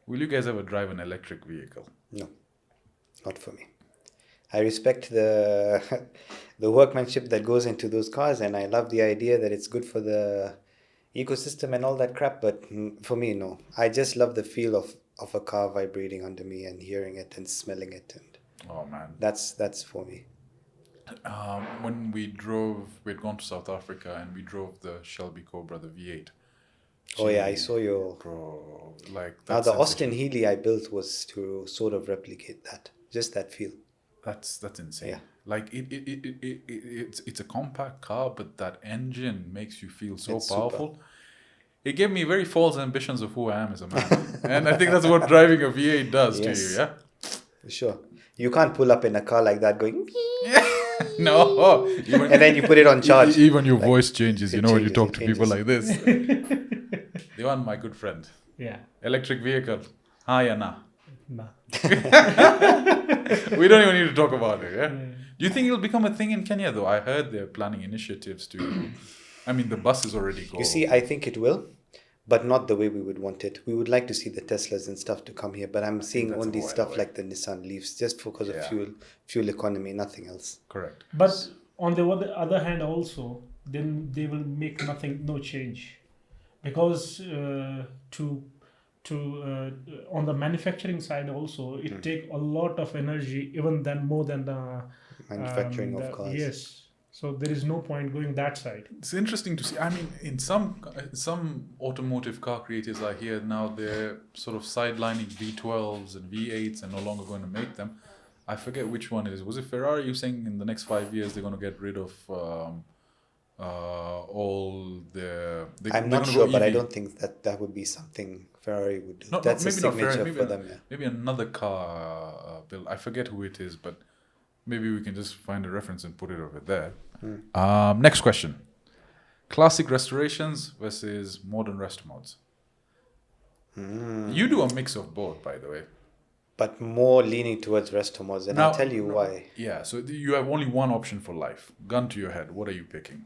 Will you guys ever drive an electric vehicle? No, not for me. I respect the the workmanship that goes into those cars, and I love the idea that it's good for the ecosystem and all that crap. But for me, no. I just love the feel of a car vibrating under me and hearing it and smelling it, and Oh man. that's for me. When we'd gone to South Africa and we drove the Shelby Cobra, the V8. Oh yeah, I saw your. Bro, like Now that the sensation. Austin Healey I built was to sort of replicate that, just that feel. That's insane. Yeah. Like it's a compact car, but that engine makes you feel so It's super. powerful. It gave me very false ambitions of who I am as a man, and I think that's what driving a V8 does to Yes. you. Yeah. For sure. You can't pull up in a car like that going, No. Even, and then you put it on charge. even your voice changes. You it know when you changes, talk it to people changes. like this. They want my good friend. Yeah. Electric vehicle. Ah, yeah, nah. Nah. We don't even need to talk about it. Yeah. Do you think it'll become a thing in Kenya though? I heard they're planning initiatives to. I mean, the buses already go. You see, I think it will, but not the way we would want it. We would like to see the Teslas and stuff to come here, but I'm seeing that's only a while stuff away. like the Nissan Leafs just because Yeah. of fuel economy, nothing else. Correct. But on the other hand, also, then they will make no change, because on the manufacturing side also, it take a lot of energy, even more than the Manufacturing of cars. Yes, so there is no point going that side. It's interesting to see. I mean, in some automotive car creators I hear now they're sort of sidelining V12s and V8s and no longer going to make them. I forget which one it is. Was it Ferrari? You saying in the next 5 years they're going to get rid of all the? I'm not sure, but I don't think that would be something Ferrari would do. No, That's a maybe not Ferrari. signature for them. Yeah. Maybe another car build. I forget who it is, but maybe we can just find a reference and put it over there. Next question: classic restorations versus modern rest mods. You do a mix of both, by the way. But more leaning towards resto mods, and I'll tell you why. Yeah, so you have only one option for life. Gun to your head. What are you picking?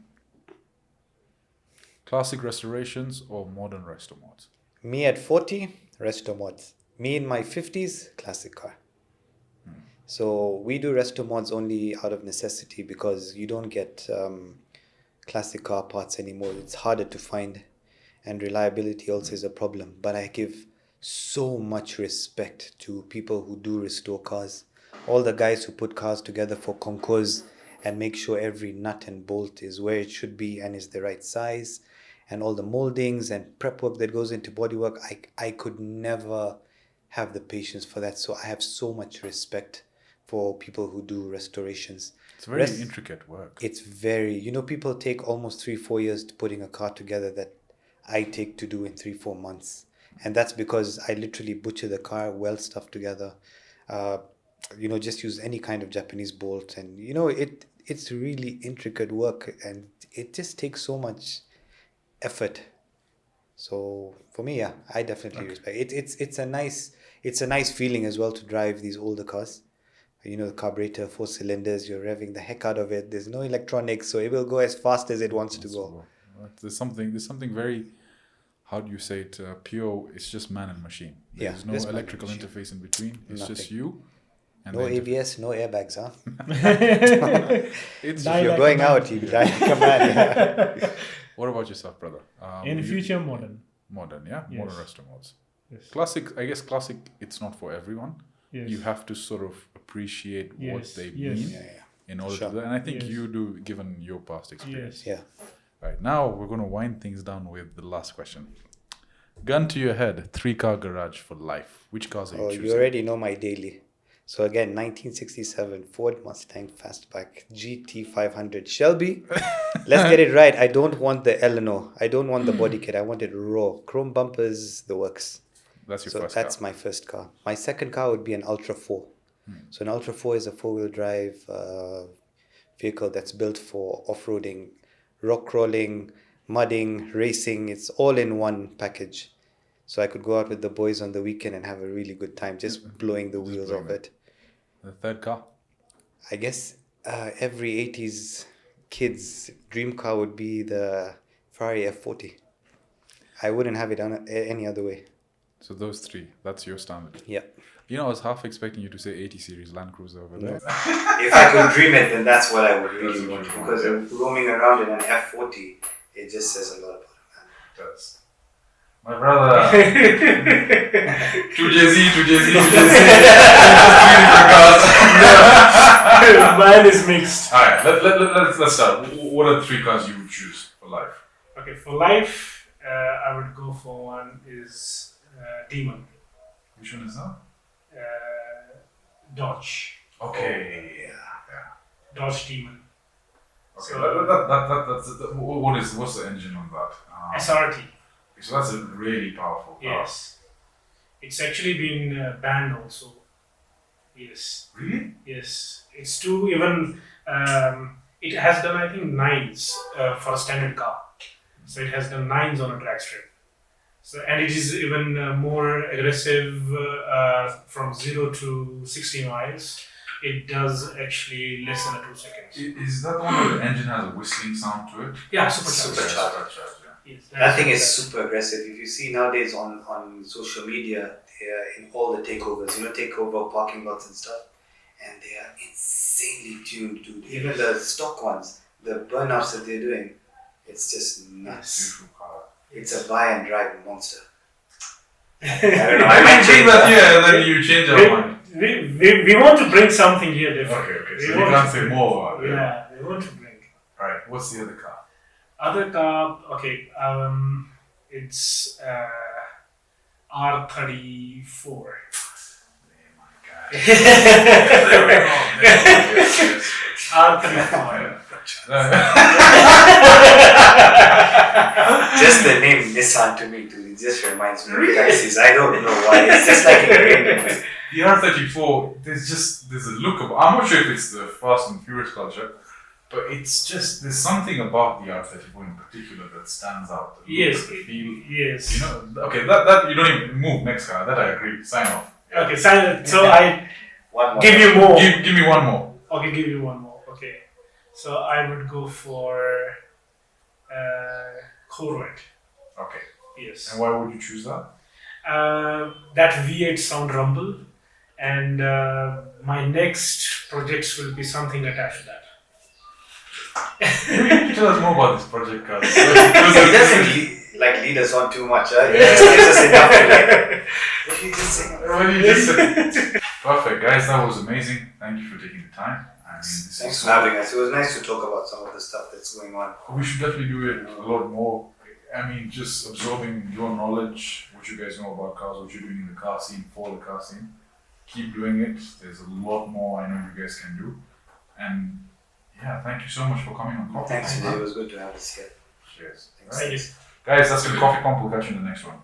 Classic restorations or modern resto mods? Me at 40, resto mods. Me in my 50s, classic car. So we do resto mods only out of necessity because you don't get classic car parts anymore. It's harder to find, and reliability also is a problem. But I give so much respect to people who do restore cars. All the guys who put cars together for concours and make sure every nut and bolt is where it should be and is the right size, and all the moldings and prep work that goes into bodywork. I could never have the patience for that. So I have so much respect for people who do restorations. It's very intricate work. It's very, people take almost 3-4 years to putting a car together that I take to do in 3-4 months. And that's because I literally butcher the car, weld stuff together, just use any kind of Japanese bolt. And, it's really intricate work, and it just takes so much effort. So for me, yeah, I definitely respect it. It's a nice feeling as well to drive these older cars. The carburetor, 4 cylinders, you're revving the heck out of it. There's no electronics, so it will go as fast as it wants to go. There's something very, how do you say it, pure. It's just man and machine. There's no just man and electrical machine. interface in between. It's Nothing. just you. And No the interface. ABS, no airbags, huh? It's Die If you're like going a man. out, you die like a man. Yeah. What about yourself, brother? In future, modern. Modern, yeah? Yes. Modern resto mods. Yes. Classic, I guess classic, it's not for everyone. Yes. You have to sort of appreciate what Yes, they yes. mean Yeah. in order Sure. to do that. And I think Yes. you do, given your past experience. Yes. Yeah. Right, now we're going to wind things down with the last question. Gun to your head, 3-car garage for life. Which cars are you Oh, choosing? you already know my daily. So again, 1967 Ford Mustang Fastback GT500 Shelby. Let's get it right. I don't want the Eleanor. I don't want the body kit. I want it raw. Chrome bumpers, the works. That's your So first that's car. my first car. My second car would be an Ultra 4. So an Ultra 4 is a four-wheel drive vehicle that's built for off-roading, rock crawling, mudding, racing. It's all in one package. So I could go out with the boys on the weekend and have a really good time just blowing the wheels blowing off them. it. The third car. I guess every 80s kid's dream car would be the Ferrari F40. I wouldn't have it any other way. So those three, that's your standard. Yeah. You know, I was half expecting you to say 80 series Land Cruiser over there. If I could dream it, then that's what I would really want. Because roaming around in an F40, it just says a lot about it, man. It does. My brother. Two Jay-Z. Mine is mixed. Alright, let's start. What are the three cars you would choose for life? Okay, for life, I would go for one is Demon. Which one is that? Dodge. Okay, yeah. Dodge Demon. Okay, what's the engine on that? SRT. So that's a really powerful car. Yes. It's actually been banned also. Yes. Really? Yes. It's too even. It has done I think 9s for a standard car. So it has done 9s on a drag strip. So and it is even more aggressive from 0 to 60 miles. It does actually less than 2 seconds. Is that the one where the engine has a whistling sound to it? Yeah, supercharged. Supercharged. Yes, That thing is super aggressive. If you see nowadays on social media, they are in all the takeovers, takeover parking lots and stuff, and they are insanely tuned, dude. Even the stock ones, the burnouts that they're doing, it's just nuts. Beautiful car. It's a buy and drive monster. I don't know, I might change that. Yeah, then you change your mind. We want to bring something here different. Okay. We So you want can't to- say more. Yeah, we want to bring. Alright, what's the other car? Other car, okay, it's R34. R34. Just the name Nissan to me, dude, it just reminds me of taxis. I don't know why. It's just like a The R34, there's a look of, I'm not sure if it's the Fast and Furious culture, but it's just, there's something about the R34 in particular that stands out. The look, Yes, the feel. yes. You know, okay, that you don't even move next car, that I agree, sign off. Okay, so I one more. give you more. Give me one more. Okay, give you one more. Okay, so I would go for Corvette. Okay, Yes. and why would you choose that? That V8 sound rumble, and my next projects will be something attached to that. You need to tell us more about this project, car. He doesn't lead us on too much. He just gives us enough to what did you just say? Perfect, guys, that was amazing. Thank you for taking the time. I mean, this Thanks is for having us. It was nice to talk about some of the stuff that's going on. We should definitely do it a lot more. I mean, just absorbing your knowledge, what you guys know about cars, what you're doing in the car scene, for the car scene. Keep doing it. There's a lot more I know you guys can do. And yeah, thank you so much for coming on Coffee. Thanks, today. It was good to have us here. Cheers. Thanks. Thank you. Guys, that's been Coffee Pump. We'll catch you in the next one.